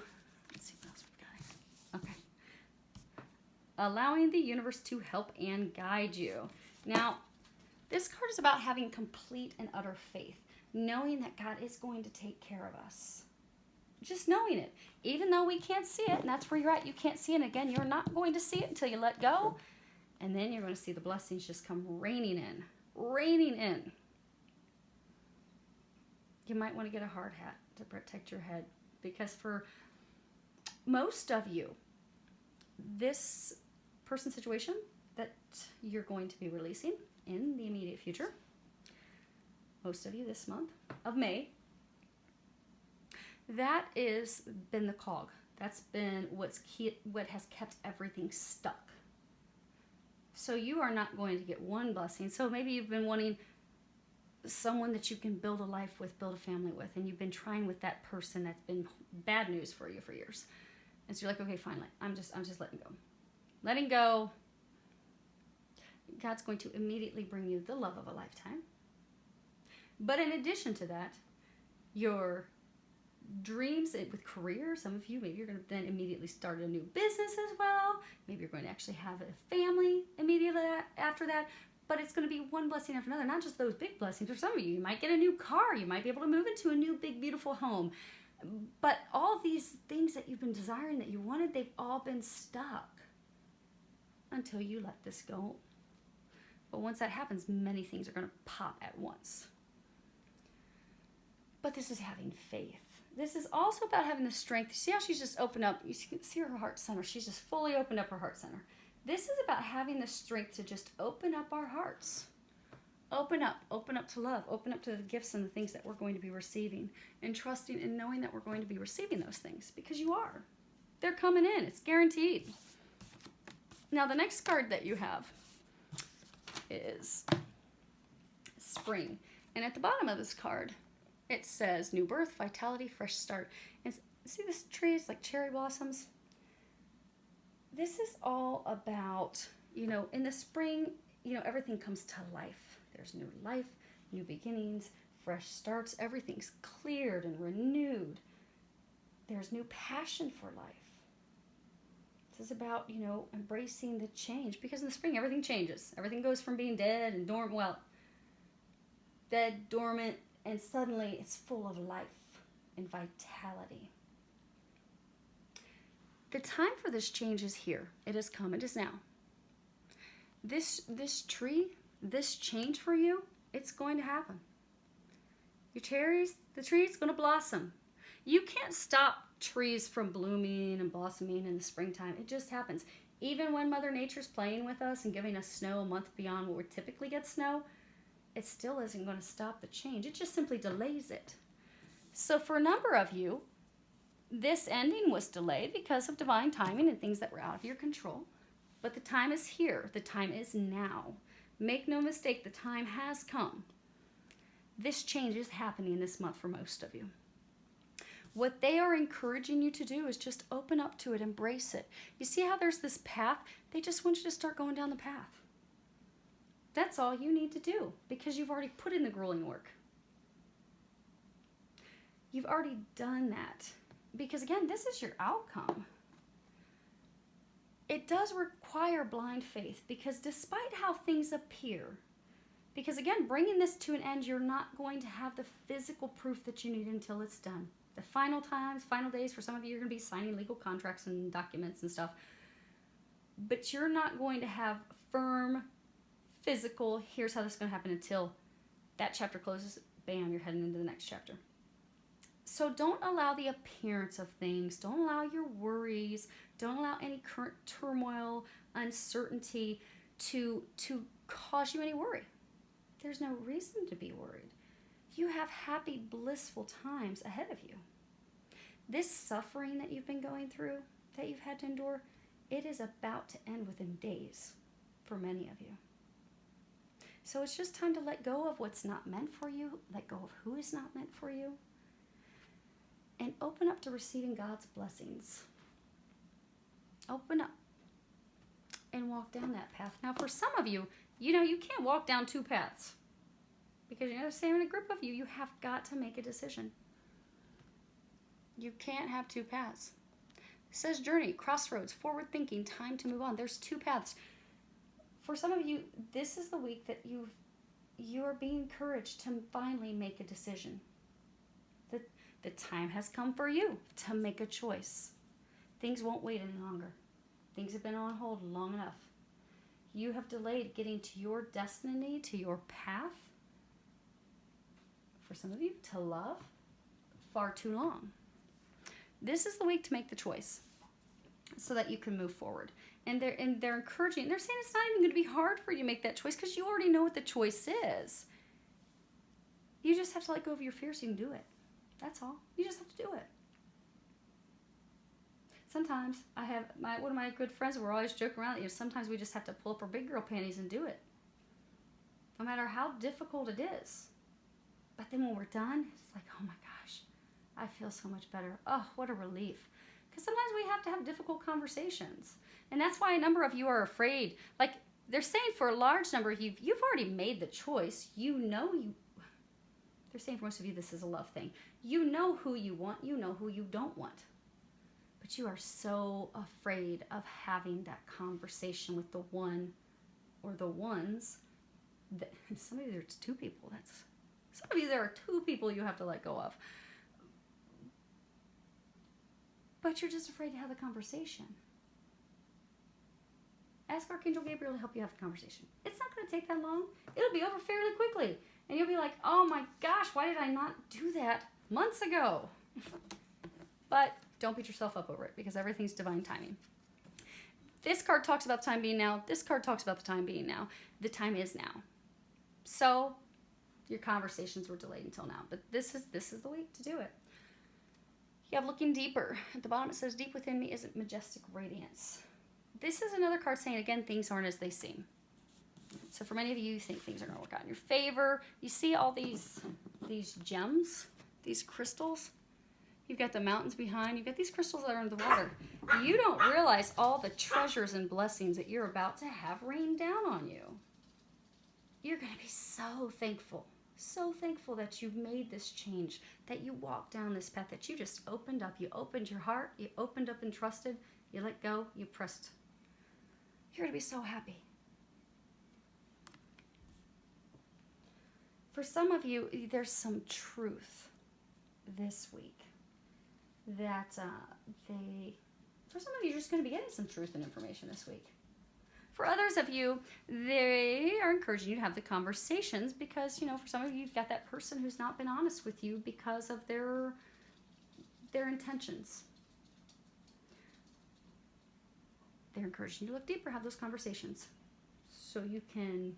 let's see what else we've got. Okay. Allowing the universe to help and guide you. Now, this card is about having complete and utter faith, knowing that God is going to take care of us. Just knowing it, even though we can't see it, and that's where you're at, you can't see it. And again, you're not going to see it until you let go, and then you're going to see the blessings just come raining in. You might want to get a hard hat to protect your head, because for most of you, this person situation that you're going to be releasing in the immediate future, most of you this month of May, that is been the cog. That's been what has kept everything stuck. So you are not going to get one blessing. So maybe you've been wanting someone that you can build a life with, build a family with, and you've been trying with that person that's been bad news for you for years. And so you're like, okay, finally, I'm just letting go. Letting go. God's going to immediately bring you the love of a lifetime. But in addition to that, your dreams with career, some of you, maybe you're going to then immediately start a new business as well. Maybe you're going to actually have a family immediately after that. But it's going to be one blessing after another, not just those big blessings. For some of you, you might get a new car. You might be able to move into a new, big, beautiful home. But all these things that you've been desiring, that you wanted, they've all been stuck until you let this go. But once that happens, many things are going to pop at once. But this is having faith. This is also about having the strength. See how she's just opened up? You can see her heart center. She's just fully opened up her heart center. This is about having the strength to just open up our hearts. Open up to love. Open up to the gifts and the things that we're going to be receiving. And trusting and knowing that we're going to be receiving those things. Because you are. They're coming in. It's guaranteed. Now the next card that you have is spring. And at the bottom of this card, it says new birth, vitality, fresh start. And see this tree is like cherry blossoms? This is all about, in the spring, everything comes to life. There's new life, new beginnings, fresh starts. Everything's cleared and renewed. There's new passion for life. This is about, embracing the change. Because in the spring, everything changes. Everything goes from being dead and dormant, and suddenly it's full of life and vitality. The time for this change is here. It has come. It is now. This tree, this change for you, it's going to happen. Your cherries, the tree's going to blossom. You can't stop trees from blooming and blossoming in the springtime. It just happens. Even when Mother Nature's playing with us and giving us snow a month beyond what we typically get snow, it still isn't going to stop the change. It just simply delays it. So for a number of you, this ending was delayed because of divine timing and things that were out of your control. But the time is here. The time is now. Make no mistake, the time has come. This change is happening this month for most of you. What they are encouraging you to do is just open up to it, embrace it. You see how there's this path? They just want you to start going down the path. That's all you need to do because you've already put in the grueling work. You've already done that. Because again, this is your outcome. It does require blind faith because despite how things appear, because again, bringing this to an end, you're not going to have the physical proof that you need until it's done. The final times, final days, for some of you, you're going to be signing legal contracts and documents and stuff. But you're not going to have firm, physical, here's how this is going to happen until that chapter closes, bam, you're heading into the next chapter. So don't allow the appearance of things, don't allow your worries, don't allow any current turmoil, uncertainty to cause you any worry. There's no reason to be worried. You have happy, blissful times ahead of you. This suffering that you've been going through, that you've had to endure, it is about to end within days for many of you. So it's just time to let go of what's not meant for you, let go of who is not meant for you, and open up to receiving God's blessings. Open up and walk down that path. Now, for some of you, you can't walk down two paths because you're saying in a group of you, you have got to make a decision. You can't have two paths. It says journey, crossroads, forward thinking, time to move on. There's two paths. For some of you, this is the week that you are being encouraged to finally make a decision. The time has come for you to make a choice. Things won't wait any longer. Things have been on hold long enough. You have delayed getting to your destiny, to your path, for some of you, to love, far too long. This is the week to make the choice so that you can move forward. And they're encouraging, they're saying it's not even going to be hard for you to make that choice because you already know what the choice is. You just have to let go of your fears so you can do it. That's all. You just have to do it. Sometimes I have one of my good friends, we're always joking around, sometimes we just have to pull up our big girl panties and do it. No matter how difficult it is. But then when we're done, it's like, oh my gosh, I feel so much better. Oh, what a relief. Because sometimes we have to have difficult conversations. And that's why a number of you are afraid. Like they're saying for a large number of you, you've already made the choice. They're saying for most of you, this is a love thing. You know who you want. You know who you don't want. But you are so afraid of having that conversation with the one or the ones. Some of you, there's two people. Some of you, there are two people you have to let go of. But you're just afraid to have the conversation. Ask Archangel Gabriel to help you have the conversation. It's not going to take that long. It'll be over fairly quickly. And you'll be like, oh my gosh, why did I not do that months ago? But don't beat yourself up over it because everything's divine timing. This card talks about the time being now. This card talks about the time being now. The time is now. So your conversations were delayed until now. But this is the week to do it. You have looking deeper. At the bottom it says, deep within me is majestic radiance. This is another card saying, again, things aren't as they seem. So for many of you, you think things are going to work out in your favor. You see all these gems, these crystals. You've got the mountains behind. You've got these crystals that are in the water. You don't realize all the treasures and blessings that you're about to have rain down on you. You're going to be so thankful that you've made this change, that you walked down this path, that you just opened up. You opened your heart. You opened up and trusted. You let go. You pressed. You're going to be so happy. For some of you, there's some truth this week that for some of you, you're just going to be getting some truth and information this week. For others of you, they are encouraging you to have the conversations because, for some of you, you've got that person who's not been honest with you because of their intentions. They're encouraging you to look deeper, have those conversations so you can...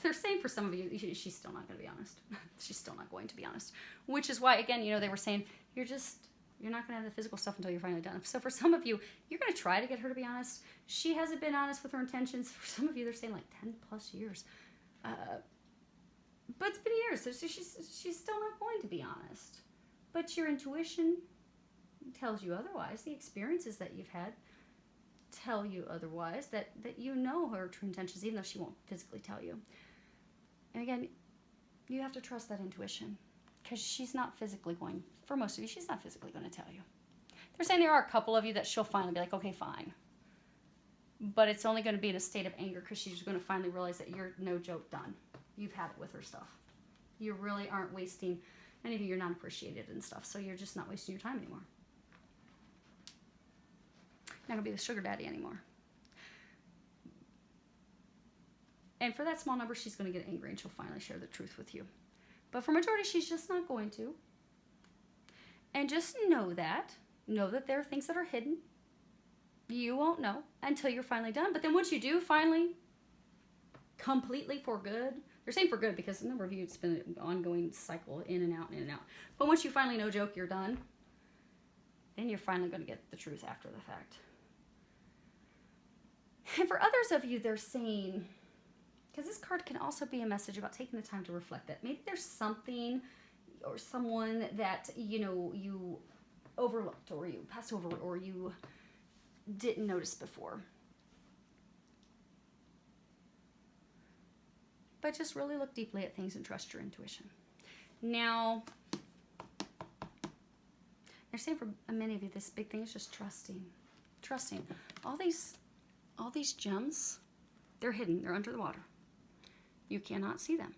They're saying for some of you, she's still not going to be honest. She's still not going to be honest. Which is why, again, they were saying, you're not going to have the physical stuff until you're finally done. So for some of you, you're going to try to get her to be honest. She hasn't been honest with her intentions. For some of you, they're saying like 10 plus years. But it's been years, so she's still not going to be honest. But your intuition tells you otherwise. The experiences that you've had tell you otherwise, that you know her true intentions, even though she won't physically tell you. And again, you have to trust that intuition because she's not physically going, for most of you, she's not physically going to tell you. They're saying there are a couple of you that she'll finally be like, okay, fine. But it's only going to be in a state of anger because she's going to finally realize that you're no joke done. You've had it with her stuff. You really aren't wasting, many of you, you're not appreciated and stuff, so you're just not wasting your time anymore. Not going to be the sugar daddy anymore. And for that small number, she's going to get angry and she'll finally share the truth with you. But for majority, she's just not going to. And just know that there are things that are hidden. You won't know until you're finally done. But then once you do finally, completely for good, they're saying for good because a number of you, it's been an ongoing cycle in and out, in and out. But once you finally, no joke, you're done, then you're finally going to get the truth after the fact. And for others of you, they're saying, because this card can also be a message about taking the time to reflect, that maybe there's something or someone that, you overlooked or you passed over or you didn't notice before. But just really look deeply at things and trust your intuition. Now, they're saying for many of you, this big thing is just trusting. Trusting. All these gems, they're hidden. They're under the water. You cannot see them.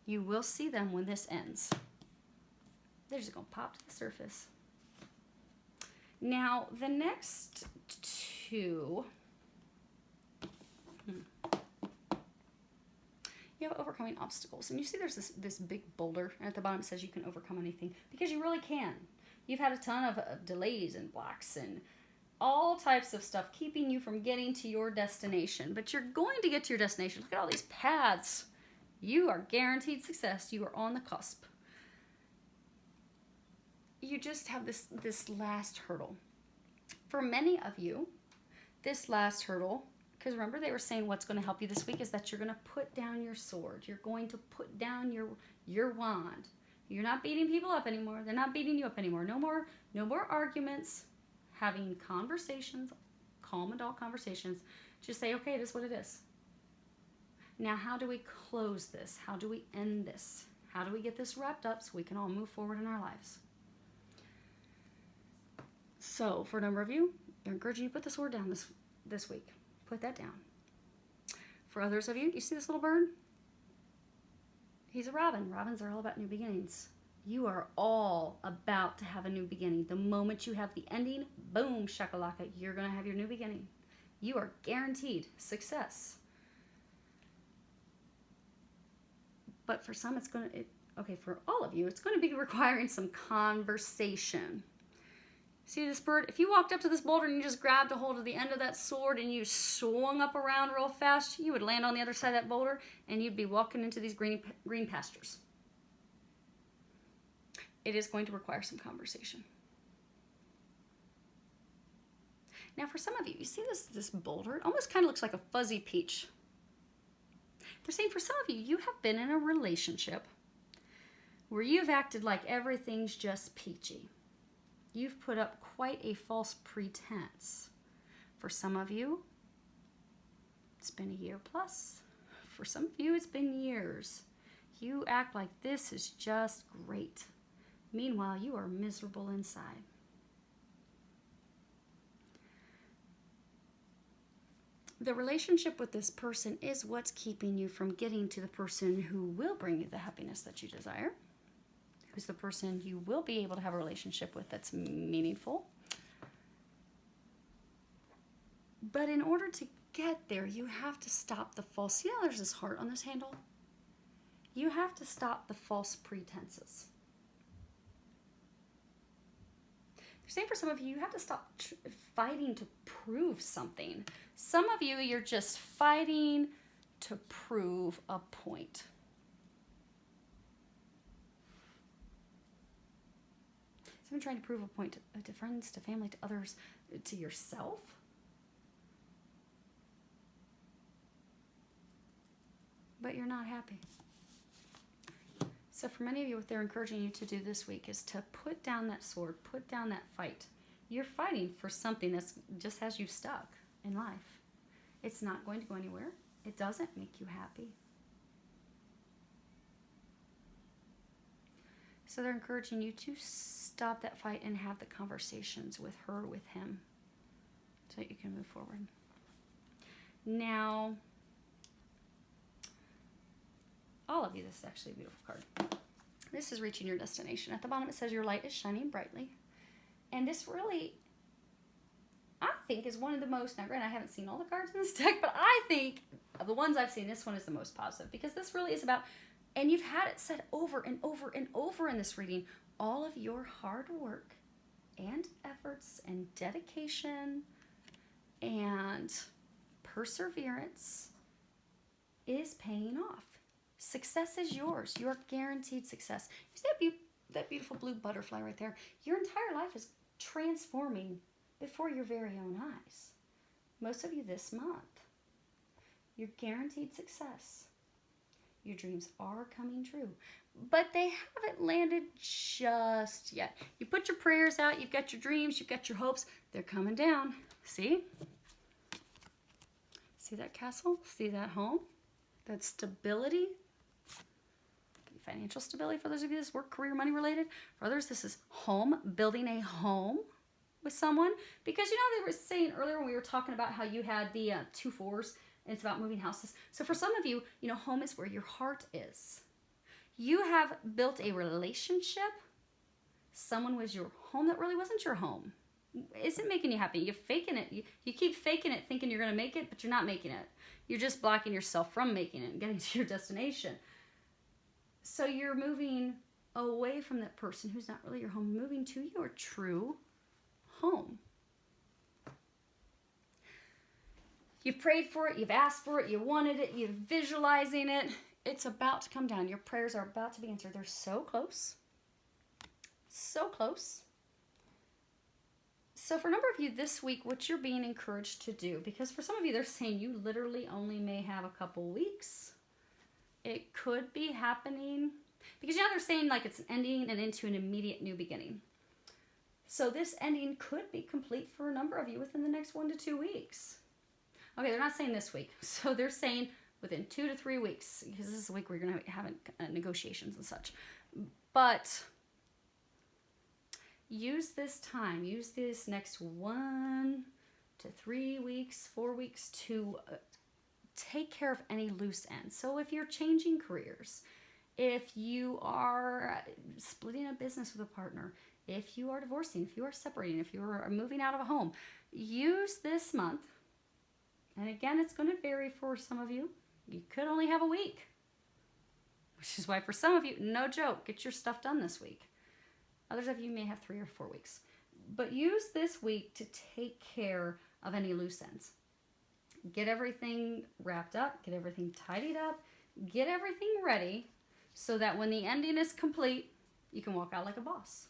You will see them when this ends. They're just going to pop to the surface. Now, the next two, you have overcoming obstacles. And you see there's this big boulder. And at the bottom it says you can overcome anything. Because you really can. You've had a ton of delays and blocks and all types of stuff keeping you from getting to your destination. But you're going to get to your destination. Look at all these paths. You are guaranteed success. You are on the cusp. You just have this last hurdle. For many of you, this last hurdle, because remember they were saying what's going to help you this week is that you're going to put down your sword. You're going to put down your wand. You're not beating people up anymore. They're not beating you up anymore. No more arguments. Having conversations, calm adult conversations. Just say, okay, it is what it is. Now, how do we close this? How do we end this? How do we get this wrapped up so we can all move forward in our lives? So, for a number of you, they're encouraging you to put the sword down this week. Put that down. For others of you, you see this little bird? He's a robin. Robins are all about new beginnings. You are all about to have a new beginning. The moment you have the ending, boom, shakalaka, you're going to have your new beginning. You are guaranteed success. But for some, for all of you, it's going to be requiring some conversation. See this bird? If you walked up to this boulder and you just grabbed a hold of the end of that sword and you swung up around real fast, you would land on the other side of that boulder and you'd be walking into these green pastures. It is going to require some conversation. Now for some of you, you see this boulder? It almost kind of looks like a fuzzy peach. They're saying for some of you, you have been in a relationship where you've acted like everything's just peachy. You've put up quite a false pretense. For some of you, it's been a year plus. For some of you, it's been years. You act like this is just great. Meanwhile, you are miserable inside. The relationship with this person is what's keeping you from getting to the person who will bring you the happiness that you desire. Who's the person you will be able to have a relationship with that's meaningful. But in order to get there, you have to stop the false. See how there's this heart on this handle? You have to stop the false pretenses. They're saying for some of you, you have to stop fighting to prove something. Some of you, you're just fighting to prove a point. Someone trying to prove a point to friends, to family, to others, to yourself. But you're not happy. So for many of you, what they're encouraging you to do this week is to put down that sword, put down that fight. You're fighting for something that just has you stuck in life. It's not going to go anywhere. It doesn't make you happy. So they're encouraging you to stop that fight and have the conversations with her, with him, so that you can move forward. Now, all of you, this is actually a beautiful card. This is reaching your destination. At the bottom it says your light is shining brightly. And this really, I think, is one of the most, now granted I haven't seen all the cards in this deck, but I think of the ones I've seen, this one is the most positive. Because this really is about, and you've had it said over and over and over in this reading, all of your hard work and efforts and dedication and perseverance is paying off. Success is yours. You're guaranteed success. You see that beautiful blue butterfly right there? Your entire life is transforming before your very own eyes. Most of you this month, you're guaranteed success. Your dreams are coming true, but they haven't landed just yet. You put your prayers out, you've got your dreams, you've got your hopes, they're coming down. See? See that castle? See that home? That stability? Financial stability for those of you this work, career, money related. For others, this is home, building a home with someone. Because they were saying earlier when we were talking about how you had the 2 4s, and it's about moving houses. So for some of you, home is where your heart is. You have built a relationship. Someone was your home that really wasn't your home. Isn't making you happy. You're faking it. You keep faking it thinking you're going to make it, but you're not making it. You're just blocking yourself from making it and getting to your destination. So you're moving away from that person who's not really your home, moving to your true home. You've prayed for it, you've asked for it, you wanted it, you're visualizing it. It's about to come down. Your prayers are about to be answered. They're so close. So close. So for a number of you this week, what you're being encouraged to do, because for some of you, they're saying you literally only may have a couple weeks. It could be happening, because they're saying like it's an ending and into an immediate new beginning. So this ending could be complete for a number of you within the next 1 to 2 weeks. Okay, they're not saying this week. So they're saying within 2 to 3 weeks, because this is the week we're going to have negotiations and such. But use this time, use this next 1 to 3 weeks, 4 weeks to take care of any loose ends. So if you're changing careers, if you are splitting a business with a partner, if you are divorcing, if you are separating, if you are moving out of a home, use this month. And again, it's going to vary for some of you. You could only have a week, which is why for some of you, no joke, get your stuff done this week. Others of you may have 3 or 4 weeks. But use this week to take care of any loose ends. Get everything wrapped up, get everything tidied up, get everything ready so that when the ending is complete, you can walk out like a boss.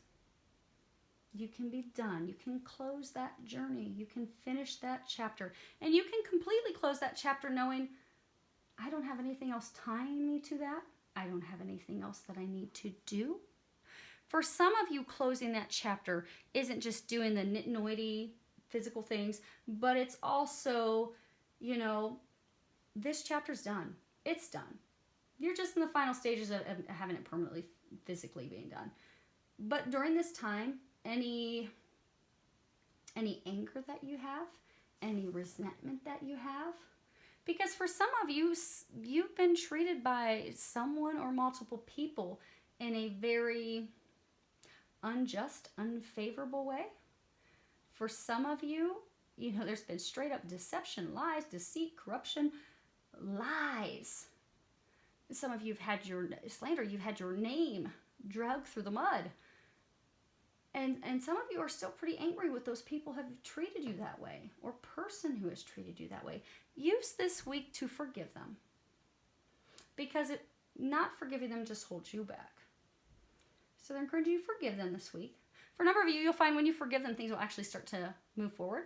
You can be done. You can close that journey. You can finish that chapter. And you can completely close that chapter knowing, I don't have anything else tying me to that. I don't have anything else that I need to do. For some of you, closing that chapter isn't just doing the nitty-gritty physical things, but it's also, this chapter's done. It's done. You're just in the final stages of having it permanently, physically being done. But during this time, any anger that you have, any resentment that you have, because for some of you, you've been treated by someone or multiple people in a very unjust, unfavorable way. For some of you, there's been straight up deception, lies, deceit, corruption, lies. Some of you have had your slander, you've had your name dragged through the mud. And some of you are still pretty angry with those people who have treated you that way, or person who has treated you that way. Use this week to forgive them. Because not forgiving them just holds you back. So they're encouraging you to forgive them this week. For a number of you, you'll find when you forgive them, things will actually start to move forward.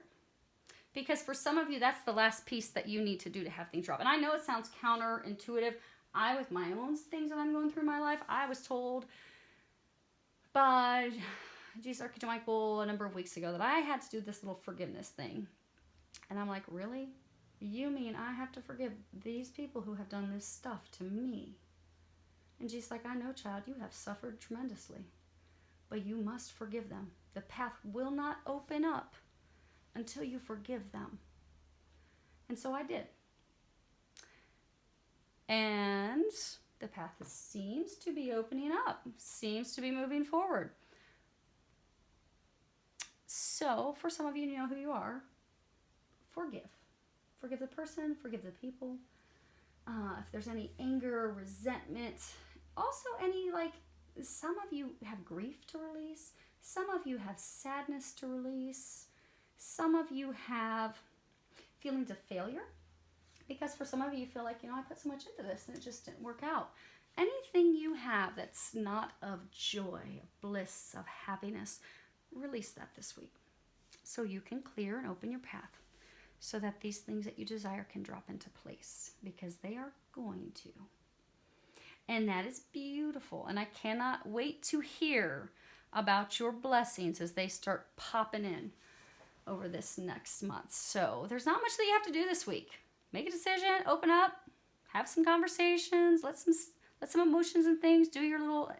Because for some of you, that's the last piece that you need to do to have things drop. And I know it sounds counterintuitive. With my own things that I'm going through in my life, I was told by Jesus Archangel Michael a number of weeks ago that I had to do this little forgiveness thing. And I'm like, really? You mean I have to forgive these people who have done this stuff to me? And Jesus like, I know, child, you have suffered tremendously, but you must forgive them. The path will not open up until you forgive them. And so I did. And the path seems to be opening up, seems to be moving forward. So for some of you, you know who you are. Forgive. Forgive the person, forgive the people. If there's any anger, resentment, also any Some of you have grief to release. Some of you have sadness to release. Some of you have feelings of failure, because for some of you, you feel like, I put so much into this and it just didn't work out. Anything you have that's not of joy, of bliss, of happiness, release that this week so you can clear and open your path so that these things that you desire can drop into place, because they are going to. And that is beautiful. And I cannot wait to hear about your blessings as they start popping in over this next month. So there's not much that you have to do this week. Make a decision, open up, have some conversations, let some emotions and things, do your little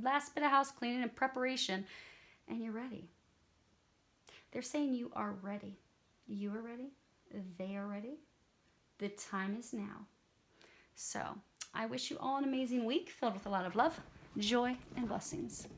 last bit of house cleaning and preparation, and you're ready. They're saying you are ready. You are ready. They are ready. The time is now. So I wish you all an amazing week filled with a lot of love, joy, and blessings.